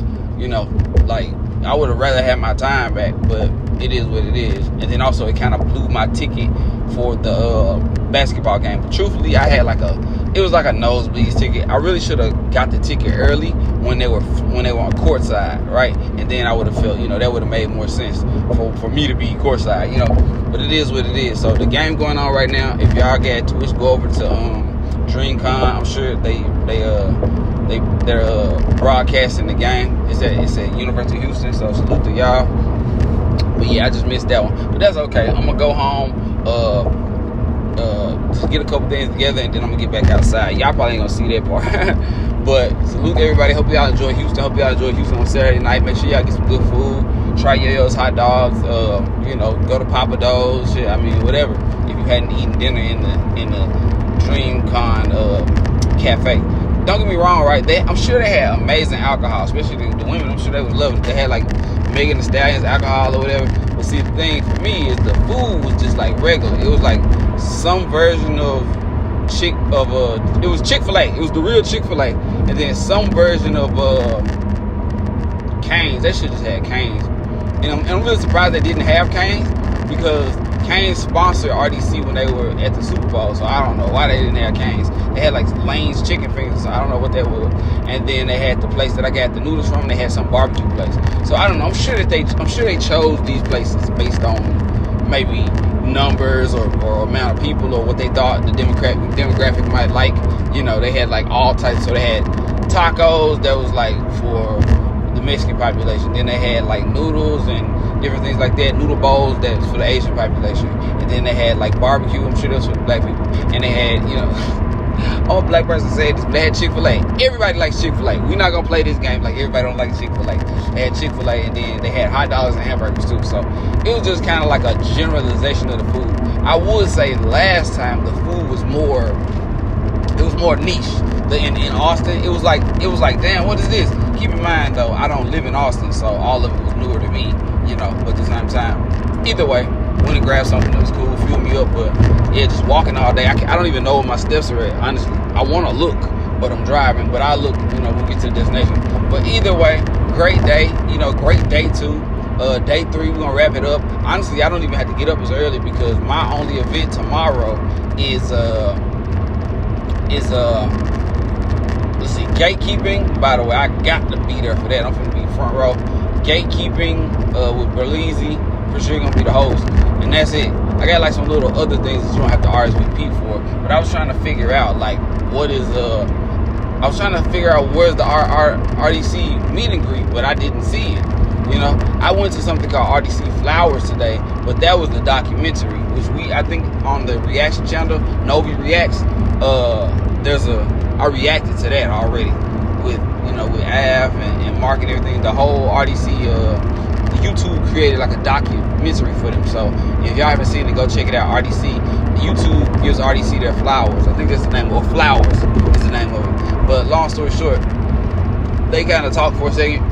you know, like I would have rather had my time back, but it is what it is. And then also it kind of blew my ticket for the basketball game. But truthfully, I had it was like a nosebleeds ticket. I really should have got the ticket early when they were on courtside, right? And then I would have felt, you know, that would have made more sense for me to be courtside, you know. But it is what it is. So the game going on right now. If y'all get Twitch, go over to DreamCon. I'm sure they're broadcasting the game. It's at University of Houston. So salute to y'all. But yeah, I just missed that one. But that's okay. I'm gonna go home, just get a couple things together, and then I'm gonna get back outside. Y'all probably ain't gonna see that part. But salute to everybody. Hope y'all enjoy Houston. Hope y'all enjoy Houston on Saturday night. Make sure y'all get some good food. Try Yayo's hot dogs. You know, go to Papa Do's. Shit, I mean, whatever. If you hadn't eaten dinner in the DreamCon cafe. Don't get me wrong, right? I'm sure they had amazing alcohol, especially the women. I'm sure they was loving it. They had like Megan Thee Stallion's alcohol or whatever. But see, the thing for me is the food was just like regular. It was like some version of it was Chick-fil-A. It was the real Chick-fil-A. And then some version of Cane's. They should just had Cane's. And I'm really surprised they didn't have Cane's, because Cane's sponsored RDC when they were at the Super Bowl. So I don't know why they didn't have Cane's. They had like Lane's chicken fingers, so I don't know what that was. And then they had the place that I got the noodles from. They had some barbecue place. So I don't know. I'm sure they chose these places based on maybe numbers or amount of people or what they thought the demographic might like. You know, they had like all types. So they had tacos that was like for the Mexican population. Then they had like noodles and different things like that. Noodle bowls that's for the Asian population. And then they had like barbecue. I'm sure that's for the black people. And they had, you know, all black person said this, but they had Chick-fil-A. Everybody likes Chick-fil-A. We're not gonna play this game like everybody don't like Chick-fil-A. They had Chick-fil-A, and then they had hot dogs and hamburgers too. So it was just kind of like a generalization of the food. I would say last time the food was more niche. In Austin, it was like, damn, what is this? Keep in mind though, I don't live in Austin, so all of it was newer to me, you know. But at the same time, either way, went and grabbed something that was cool, fueled me up. But yeah, just walking all day, I don't even know where my steps are at, honestly. I want to look, but I'm driving. But I look, you know, when we get to the destination. But either way, great day, you know, great day 2. Day 3, we're gonna wrap it up. Honestly, I don't even have to get up as early because my only event tomorrow is let's see, gatekeeping. By the way, I got to be there for that. I'm gonna be front row. Gatekeeping with Berleezy. For sure gonna be the host, and that's it. I got like some little other things that you don't have to RSVP for, but I was trying to figure out like I was trying to figure out where's the RDC meet and greet, but I didn't see it. You know, I went to something called RDC Flowers today, but that was the documentary, which I think on the reaction channel, Noveees Reacts, I reacted to that already with Av and Mark and everything. The whole RDC YouTube created like a documentary for them. So if y'all haven't seen it, go check it out. RDC, YouTube gives RDC their flowers. I think that's the name, or Flowers is the name of it. But long story short, they kind of talked for a second.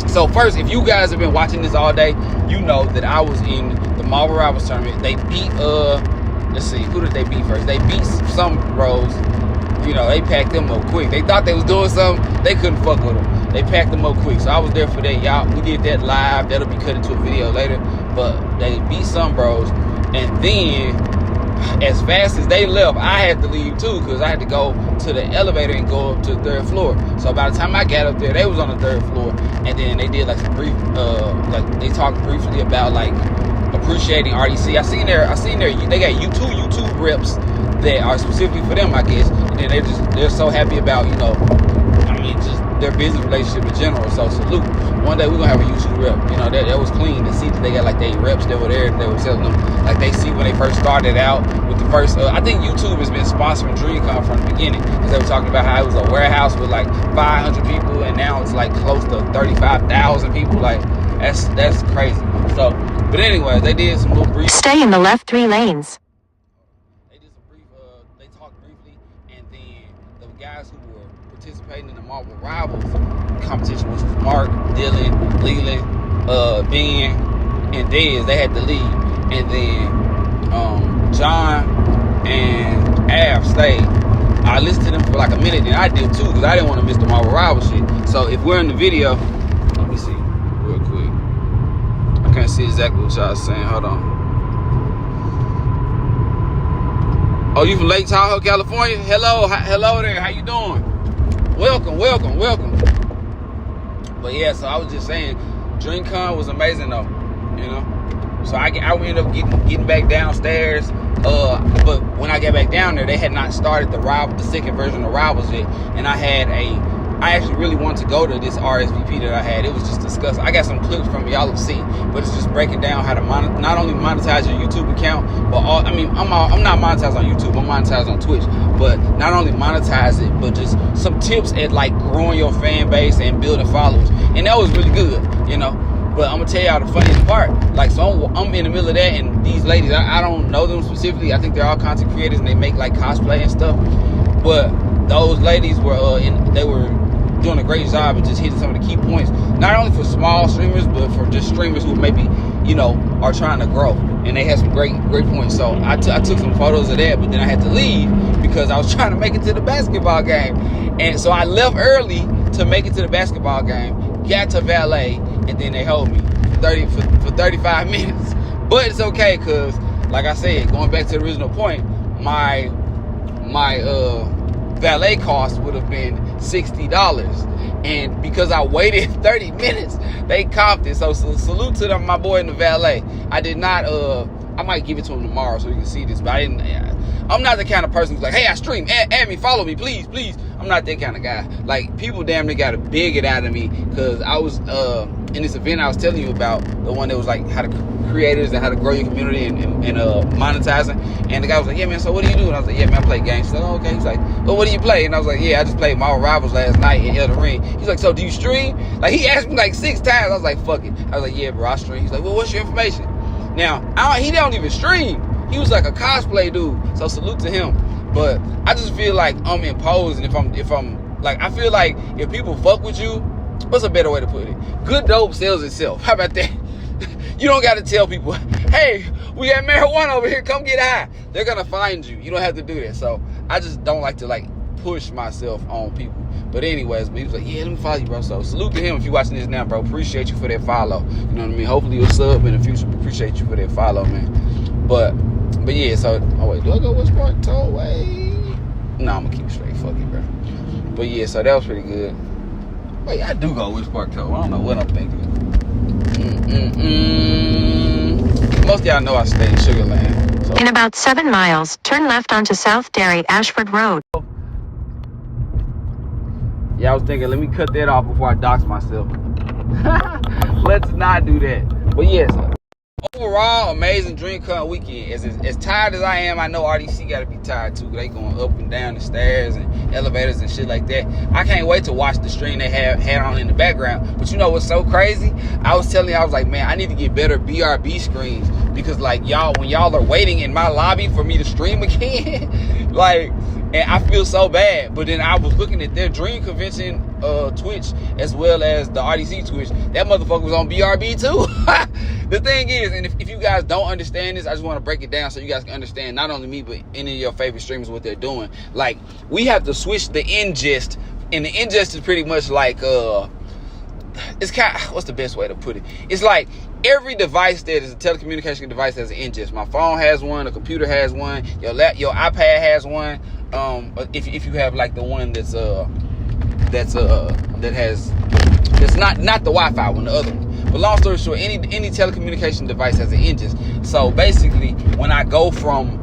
So first, if you guys have been watching this all day, you know that I was in the Marvel Rivals tournament. They beat let's see, who did they beat first? They beat some bros. You know, they packed them up quick. They thought they was doing something. They couldn't fuck with them. They packed them up quick. So I was there for that, y'all. We did that live. That'll be cut into a video later. But they beat some bros. And then as fast as they left, I had to leave too, because I had to go to the elevator and go up to the 3rd floor. So by the time I got up there, they was on the 3rd floor, and then they did like some brief, like they talked briefly about like appreciating RDC. I seen they got YouTube reps that are specifically for them, I guess, and then they're so happy about, you know, I mean, just their business relationship in general. So salute. One day we're gonna have a YouTube rep. You know, that was clean to see that they got like they reps that were there. They were telling them like they see when they first started out with the first. I think YouTube has been sponsoring DreamCon from the beginning, because they were talking about how it was a warehouse with like 500 people, and now it's like close to 35,000 people. Like that's crazy. So, but anyways, they did some little brief. Stay in the left 3 lanes. They did some brief. They talked briefly, and then the guys who were participating in the Marvel Rivals competition, which was Mark, Dylan, Leland, Ben, and Dez, they had to leave, and then John and Av stayed. I listened to them for like a minute, and I did too, because I didn't want to miss the Marvel Rivals shit. So if we're in the video, let me see real quick. I can't see exactly what y'all saying. Hold on. Oh, you from Lake Tahoe, California? Hello there. How you doing? Welcome. But yeah, so I was just saying, DreamCon was amazing though, you know. So I ended up getting back downstairs. But when I got back down there, they had not started the second version of Rivals yet, and I actually really wanted to go to this RSVP that I had. It was just disgusting. I got some clips from y'all to see, but it's just breaking down how to not only monetize your YouTube account, but I'm not monetized on YouTube. I'm monetized on Twitch. But not only monetize it, but just some tips at like growing your fan base and building followers. And that was really good, you know. But I'm gonna tell y'all the funniest part. Like, so I'm in the middle of that, and these ladies, I don't know them specifically. I think they're all content creators, and they make like cosplay and stuff. But those ladies were they were doing a great job of just hitting some of the key points, not only for small streamers, but for just streamers who maybe, you know, are trying to grow. And they had some great points. So I took some photos of that, but then I had to leave because I was trying to make it to the basketball game. And so I left early to make it to the basketball game, got to valet, and then they held me for 35 minutes. But it's okay, because like I said, going back to the original point, my valet cost would have been $60, and because I waited 30 minutes, they comped it. So salute to them, my boy in the valet. I did not I might give it to him tomorrow so you can see this, but I'm not the kind of person who's like, hey, I stream, add me, follow me, please. I'm not that kind of guy. Like, people damn near got to beg it out of me, because I was in this event I was telling you about, the one that was like how to creators and how to grow your community and monetizing. And the guy was like, yeah, man, so what do you do? And I was like, yeah, man, I play games. He's like, oh, okay. He's like, well, what do you play? And I was like, yeah, I just played Marvel Rivals last night in Elden Ring. He's like, so do you stream? Like, he asked me like 6 times. I was like, fuck it. I was like, yeah, bro, I stream. He's like, well, what's your information? Now, he don't even stream. He was like a cosplay dude. So salute to him. But I just feel like I'm imposed, and if I'm like, I feel like if people fuck with you, what's a better way to put it? Good dope sells itself. How about that? You don't got to tell people, hey, we got marijuana over here, come get high. They're going to find you. You don't have to do that. So I just don't like to like push myself on people. But anyways, he was like, yeah, let me follow you, bro. So salute to him if you're watching this now, bro. Appreciate you for that follow. You know what I mean? Hopefully you'll sub in the future. Appreciate you for that follow, man. But yeah, so, oh wait, do I go West Park Tollway? No, I'm gonna keep straight, fuck it, bro. But yeah, so that was pretty good. Wait, I do go West Park Tollway. I don't know what I'm thinking. Most of y'all know I stay in Sugar Land. So. In about 7 miles, turn left onto South Derry Ashford Road. Yeah, I was thinking, let me cut that off before I dox myself. Let's not do that. But yes, overall, amazing DreamCon weekend. As tired as I am, I know RDC got to be tired too. They going up and down the stairs and elevators and shit like that. I can't wait to watch the stream they had on in the background. But you know what's so crazy? I was telling you, I was like, man, I need to get better BRB screens, because like when y'all are waiting in my lobby for me to stream again, like, and I feel so bad. But then I was looking at their Dream Convention Twitch as well as the RDC Twitch. That motherfucker was on BRB too. The thing is, and if you guys don't understand this, I just want to break it down so you guys can understand, not only me, but any of your favorite streamers, what they're doing. Like, we have to switch the ingest, and the ingest is pretty much like, it's kind of, what's the best way to put it? It's like, every device that is a telecommunication device has an ingest. My phone has one, a computer has one, your iPad has one. If you have like the one that's not the Wi-Fi one, the other one. But long story short, any telecommunication device has an ingest. So basically, when I go from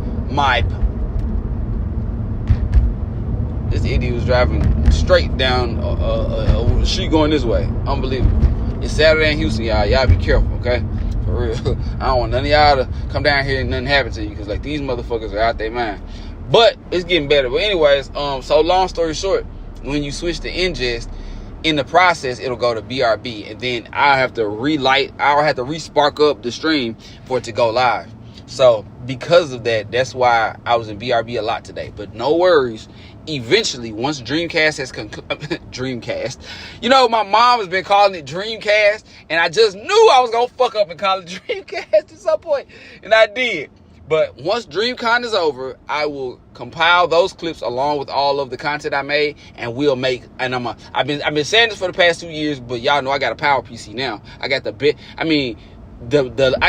this idiot was driving straight down a street going this way. Unbelievable. It's Saturday in Houston, y'all. Y'all be careful, okay? For real. I don't want none of y'all to come down here and nothing happen to you, because like these motherfuckers are out their mind. But it's getting better. But anyways, so long story short, when you switch to ingest, in the process it'll go to BRB, and then I'll have to re-spark up the stream for it to go live. So because of that, that's why I was in BRB a lot today. But no worries. Eventually, once Dreamcast has Dreamcast, you know, my mom has been calling it Dreamcast, and I just knew I was gonna fuck up and call it Dreamcast at some point, and I did. But once DreamCon is over, I will compile those clips along with all of the content I made, and we'll make. And I've been saying this for the past 2 years, but y'all know I got a power PC now. I got I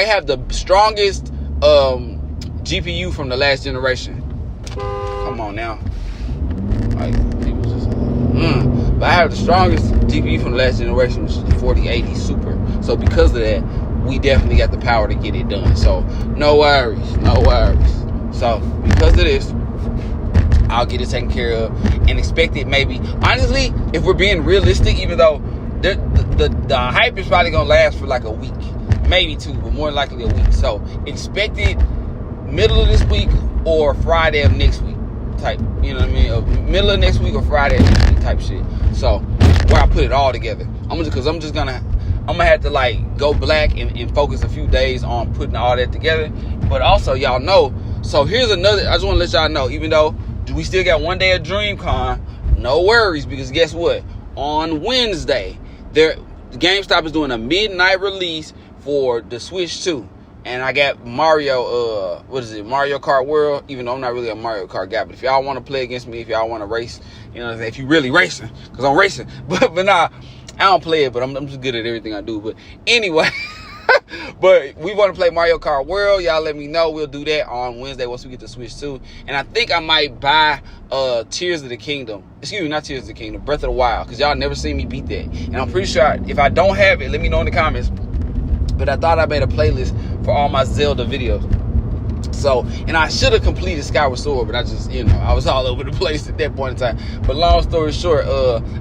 have the strongest GPU from the last generation. Come on now. Like, people just, but I have the strongest GPU from the last generation, which is the 4080 Super. So because of that, we definitely got the power to get it done. So no worries. So because of this, I'll get it taken care of, and expect it maybe. Honestly, if we're being realistic, even though the hype is probably gonna last for like a week, maybe 2, but more likely a week. So expect it middle of this week or Friday of next week type, you know what I mean? Middle of next week or Friday of next week type shit. So where I put it all together. I'm gonna have to like go black and focus a few days on putting all that together. But also, y'all know, so here's another, I just want to let y'all know, even though we still got 1 day of DreamCon, no worries, because guess what? On Wednesday, GameStop is doing a midnight release for the Switch 2. And I got Mario, Mario Kart World, even though I'm not really a Mario Kart guy. But if y'all want to play against me, if y'all want to race, you know what I'm saying? If you really racing, because I'm racing. But nah, I don't play it, but I'm just good at everything I do. But anyway, but we want to play Mario Kart World. Y'all let me know. We'll do that on Wednesday once we get to Switch 2. And I think I might buy Tears of the Kingdom. Excuse me, not Tears of the Kingdom, Breath of the Wild. Because y'all never seen me beat that. And I'm pretty sure if I don't have it, let me know in the comments. But I thought I made a playlist for all my Zelda videos. So, and I should have completed Skyward Sword, but I just, you know, I was all over the place at that point in time. But long story short,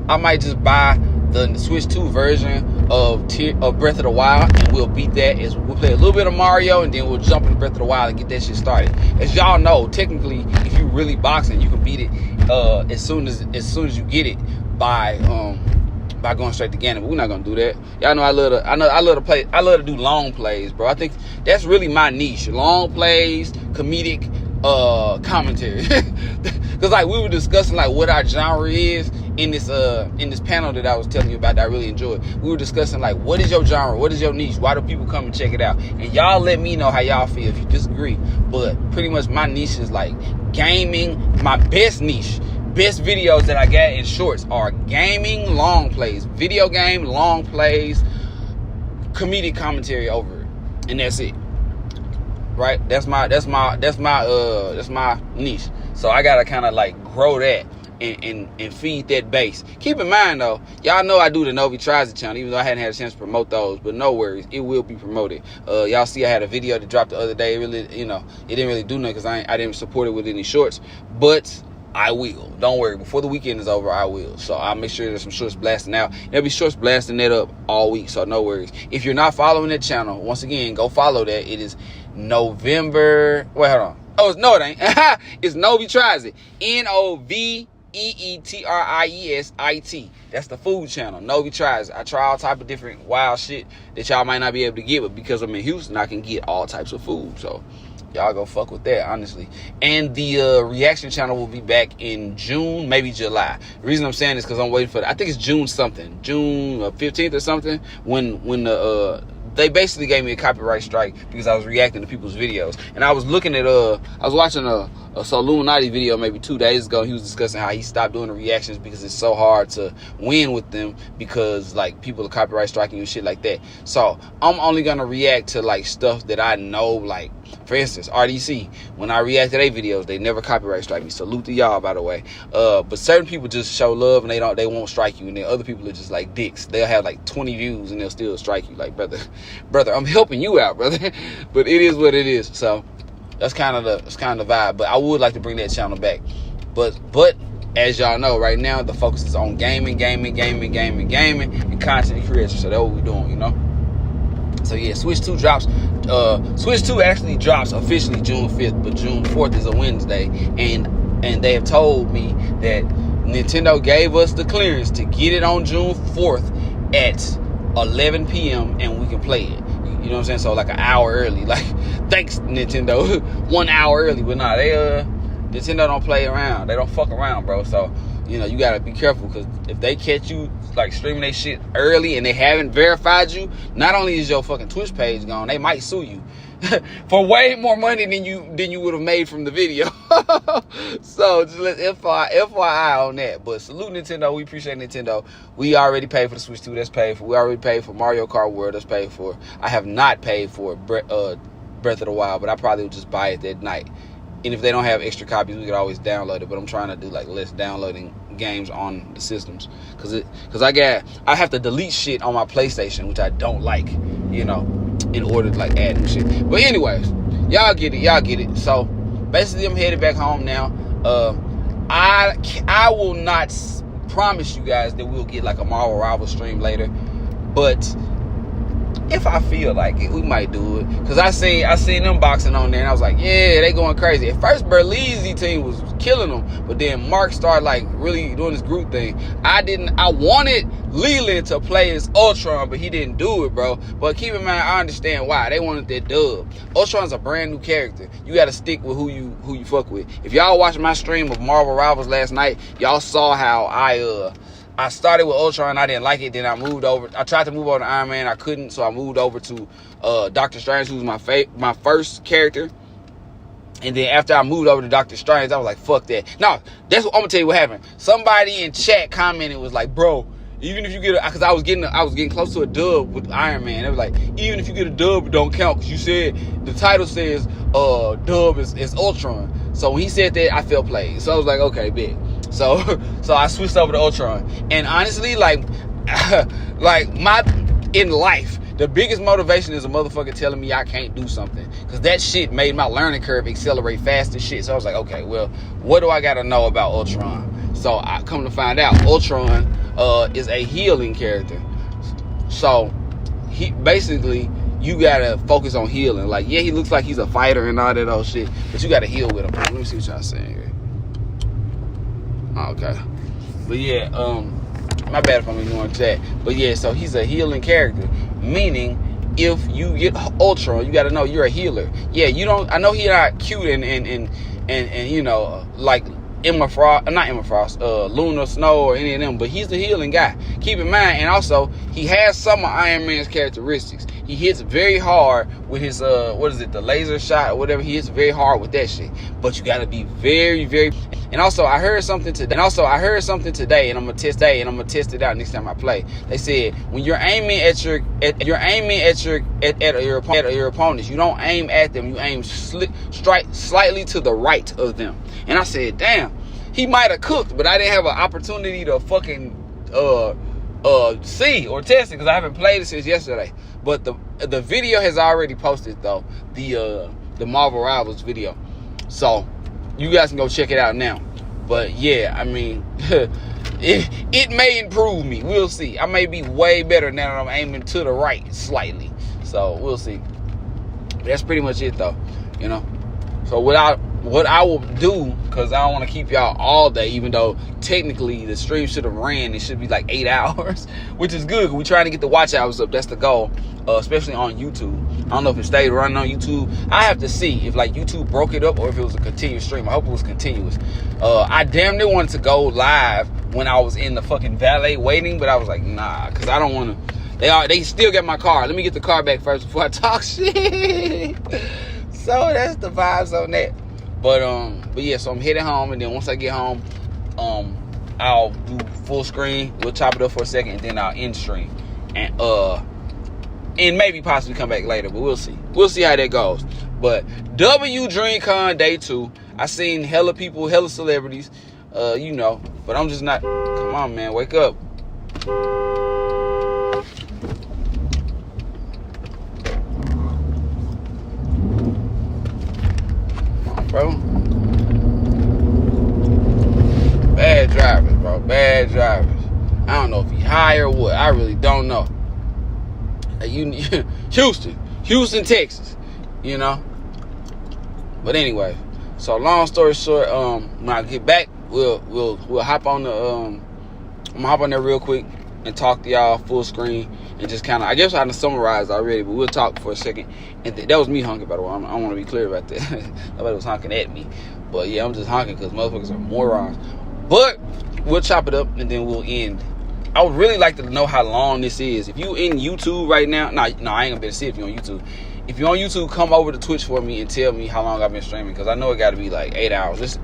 I might just buy the Switch 2 version of Breath of the Wild, and we'll beat that. We'll play a little bit of Mario, and then we'll jump into Breath of the Wild and get that shit started. As y'all know, technically, if you really boxing, you can beat it as soon as you get it by going straight to Ganon. But we're not gonna do that. Y'all know I love to do long plays, bro. I think that's really my niche. Long plays, comedic commentary. Because like we were discussing like what our genre is in this panel that I was telling you about that I really enjoyed. We were discussing like, what is your genre? What is your niche? Why do people come and check it out? And y'all let me know how y'all feel if you disagree. But pretty much my niche is like gaming. My best niche, best videos that I got in shorts are gaming long plays, video game long plays, comedic commentary over it, and that's it. Right? That's my niche. So I gotta kind of like grow that and feed that base. Keep in mind though, y'all know I do the Noveees Tries It channel, even though I hadn't had a chance to promote those. But no worries, it will be promoted. Y'all see I had a video that dropped the other day. It really, you know, it didn't really do nothing because I didn't support it with any shorts, but I will. Don't worry. Before the weekend is over, I will. So I'll make sure there's some shorts blasting out. There'll be shorts blasting that up all week. So no worries. If you're not following that channel, once again, go follow that. It is November. Wait, hold on. Oh, no, it ain't. It's Noveees Tries It. NOVEETRIESIT. That's the food channel. Noveees Tries It. I try all type of different wild shit that y'all might not be able to get, but because I'm in Houston, I can get all types of food. So y'all go fuck with that, honestly. And the reaction channel will be back in June, maybe July. The reason I'm saying this because I'm waiting for I think it's June something, June 15th or something, when the they basically gave me a copyright strike because I was reacting to people's videos. And I was looking at I was watching a Illuminati video maybe 2 days ago. He was discussing how he stopped doing the reactions because it's so hard to win with them because like people are copyright striking you and shit like that. So I'm only gonna react to like stuff that I know, like for instance RDC. When I react to their videos, they never copyright strike me. Salute to y'all, by the way. But certain people just show love and they won't strike you, and then other people are just like dicks. They'll have like 20 views and they'll still strike you. Like, brother, I'm helping you out, brother. But it is what it is. So that's kind of the vibe. But I would like to bring that channel back. But as y'all know, right now the focus is on gaming, and content creation. So that's what we're doing, you know. So yeah, Switch 2 drops. Switch 2 actually drops officially June 5th, but June 4th is a Wednesday, and they have told me that Nintendo gave us the clearance to get it on June 4th at 11 p.m. and we can play it. You know what I'm saying? So like an hour early. Like, thanks Nintendo. 1 hour early, but nah, Nintendo don't play around. They don't fuck around, bro. So, you know, you gotta be careful, because if they catch you like streaming their shit early and they haven't verified you, not only is your fucking Twitch page gone, they might sue you for way more money than you would have made from the video. So just let FYI on that. But salute Nintendo. We appreciate Nintendo. We already paid for the Switch 2. That's paid for. We already paid for Mario Kart World. That's paid for. I have not paid for Breath of the Wild, but I probably would just buy it that night. And if they don't have extra copies, we could always download it. But I'm trying to do like less downloading games on the systems, because I have to delete shit on my PlayStation, which I don't like, you know, in order to like add new shit. But anyways, y'all get it. So basically, I'm headed back home now. I will not promise you guys that we'll get like a Marvel Rivals stream later, but if I feel like it, we might do it. Because I seen them boxing on there, and I was like, yeah, they going crazy. At first, Berlizzi team was killing them, but then Mark started like really doing this group thing. I wanted Leland to play as Ultron, but he didn't do it, bro. But keep in mind, I understand why. They wanted that dub. Ultron's a brand new character. You got to stick with who you fuck with. If y'all watched my stream of Marvel Rivals last night, y'all saw how I started with Ultron. I didn't like it. Then I moved over. I tried to move over to Iron Man. I couldn't, so I moved over to Doctor Strange, who's my first character. And then after I moved over to Doctor Strange, I was like, fuck that. No, I'm gonna tell you what happened. Somebody in chat commented, was like, bro, even if you get because I was getting close to a dub with Iron Man. It was like, even if you get a dub, it don't count, because you said the title says dub is Ultron. So when he said that, I felt played. So I was like, okay, big. So I switched over to Ultron. And honestly, like in life, the biggest motivation is a motherfucker telling me I can't do something, because that shit made my learning curve accelerate fast as shit. So I was like, okay, well, what do I gotta know about Ultron? So I come to find out Ultron is a healing character. So he basically, you gotta focus on healing. Like, yeah, he looks like he's a fighter and all that old shit, but you gotta heal with him. Let me see what y'all saying here. Okay. But yeah, my bad if I'm ignoring chat. But yeah, so he's a healing character, meaning if you get Ultron, you got to know you're a healer. Yeah, you don't. I know he's not cute and you know, like Luna Snow or any of them, but he's the healing guy. Keep in mind, and also he has some of Iron Man's characteristics. He hits very hard with his the laser shot or whatever. He hits very hard with that shit. But you got to be very, very. And also, I heard something today, and I'm gonna test it out next time I play. They said when you're aiming at your opponents, you don't aim at them. You aim strike slightly to the right of them. And I said, damn, he might have cooked, but I didn't have an opportunity to fucking see or test it, because I haven't played it since yesterday. But the video has already posted though, the Marvel Rivals video, so you guys can go check it out now. But yeah, I mean, it may improve me. We'll see. I may be way better now that I'm aiming to the right slightly. So we'll see. But that's pretty much it though, you know. So what I will do, because I don't want to keep y'all all day, even though technically the stream should have ran. It should be like 8 hours, which is good. We're trying to get the watch hours up. That's the goal, especially on YouTube. I don't know if it stayed running on YouTube. I have to see if like YouTube broke it up or if it was a continuous stream. I hope it was continuous. I damn near wanted to go live when I was in the fucking valet waiting, but I was like, nah, because I don't want to. They still got my car. Let me get the car back first before I talk shit. So that's the vibes on that. But yeah, so I'm heading home, and then once I get home, I'll do full screen. We'll chop it up for a second, and then I'll end stream, and maybe possibly come back later. But we'll see. We'll see how that goes. But DreamCon Day 2. I seen hella people, hella celebrities, you know. But I'm just not. Come on, man, wake up. Bro, bad drivers, bro. Bad drivers. I don't know if he high or what. I really don't know. Houston, Texas. You know. But anyway, so long story short, when I get back, we'll hop on the I'm gonna hop on there real quick and talk to y'all full screen and just kind of, I guess I done summarized already, but we'll talk for a second. And that was me honking, by the way. I want to be clear about that. Nobody was honking at me, but yeah, I'm just honking because motherfuckers are morons. But we'll chop it up and then we'll end. I would really like to know how long this is. If you in YouTube right now, no, I ain't gonna be able to see if you're on YouTube. If you're on YouTube, come over to Twitch for me and tell me how long I've been streaming, because I know it got to be like 8 hours. It's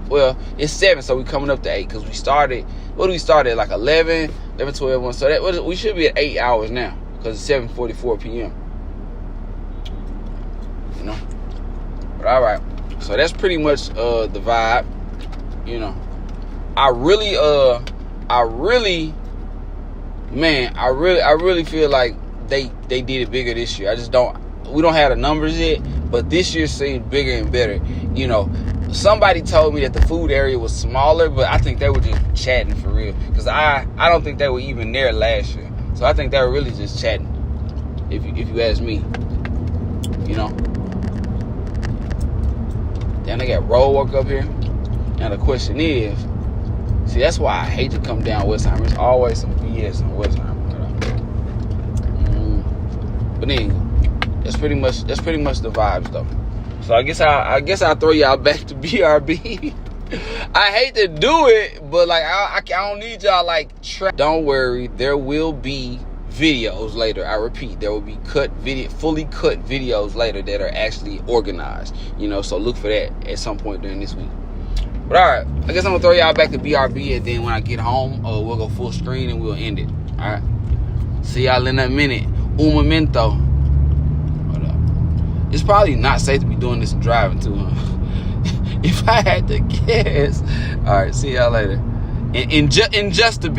7, so we're coming up to 8 because we started. What do we start at? Like 11, 12, 1. So we should be at 8 hours now because it's 7:44 p.m. You know. But all right. So that's pretty much the vibe. You know. I really feel like they did it bigger this year. We don't have the numbers yet, but this year seemed bigger and better. You know, somebody told me that the food area was smaller, but I think they were just chatting for real. Because I don't think they were even there last year. So I think they were really just chatting, if you ask me. You know. Then they got road work up here. Now the question is, see, that's why I hate to come down Westheimer. There's always some BS on Westheimer. But anyway, that's pretty much the vibes though. So I guess I'll throw y'all back to BRB. I hate to do it, but like I don't need y'all like Don't worry, there will be videos later. I repeat, there will be fully cut videos later that are actually organized. You know, so look for that at some point during this week. But all right, I guess I'm gonna throw y'all back to BRB, and then when I get home, we'll go full screen and we'll end it. All right. See y'all in a minute. Un momento. Hold up. It's probably not safe to be doing this and driving too, huh? If I had to guess. All right. See y'all later. In just a bit.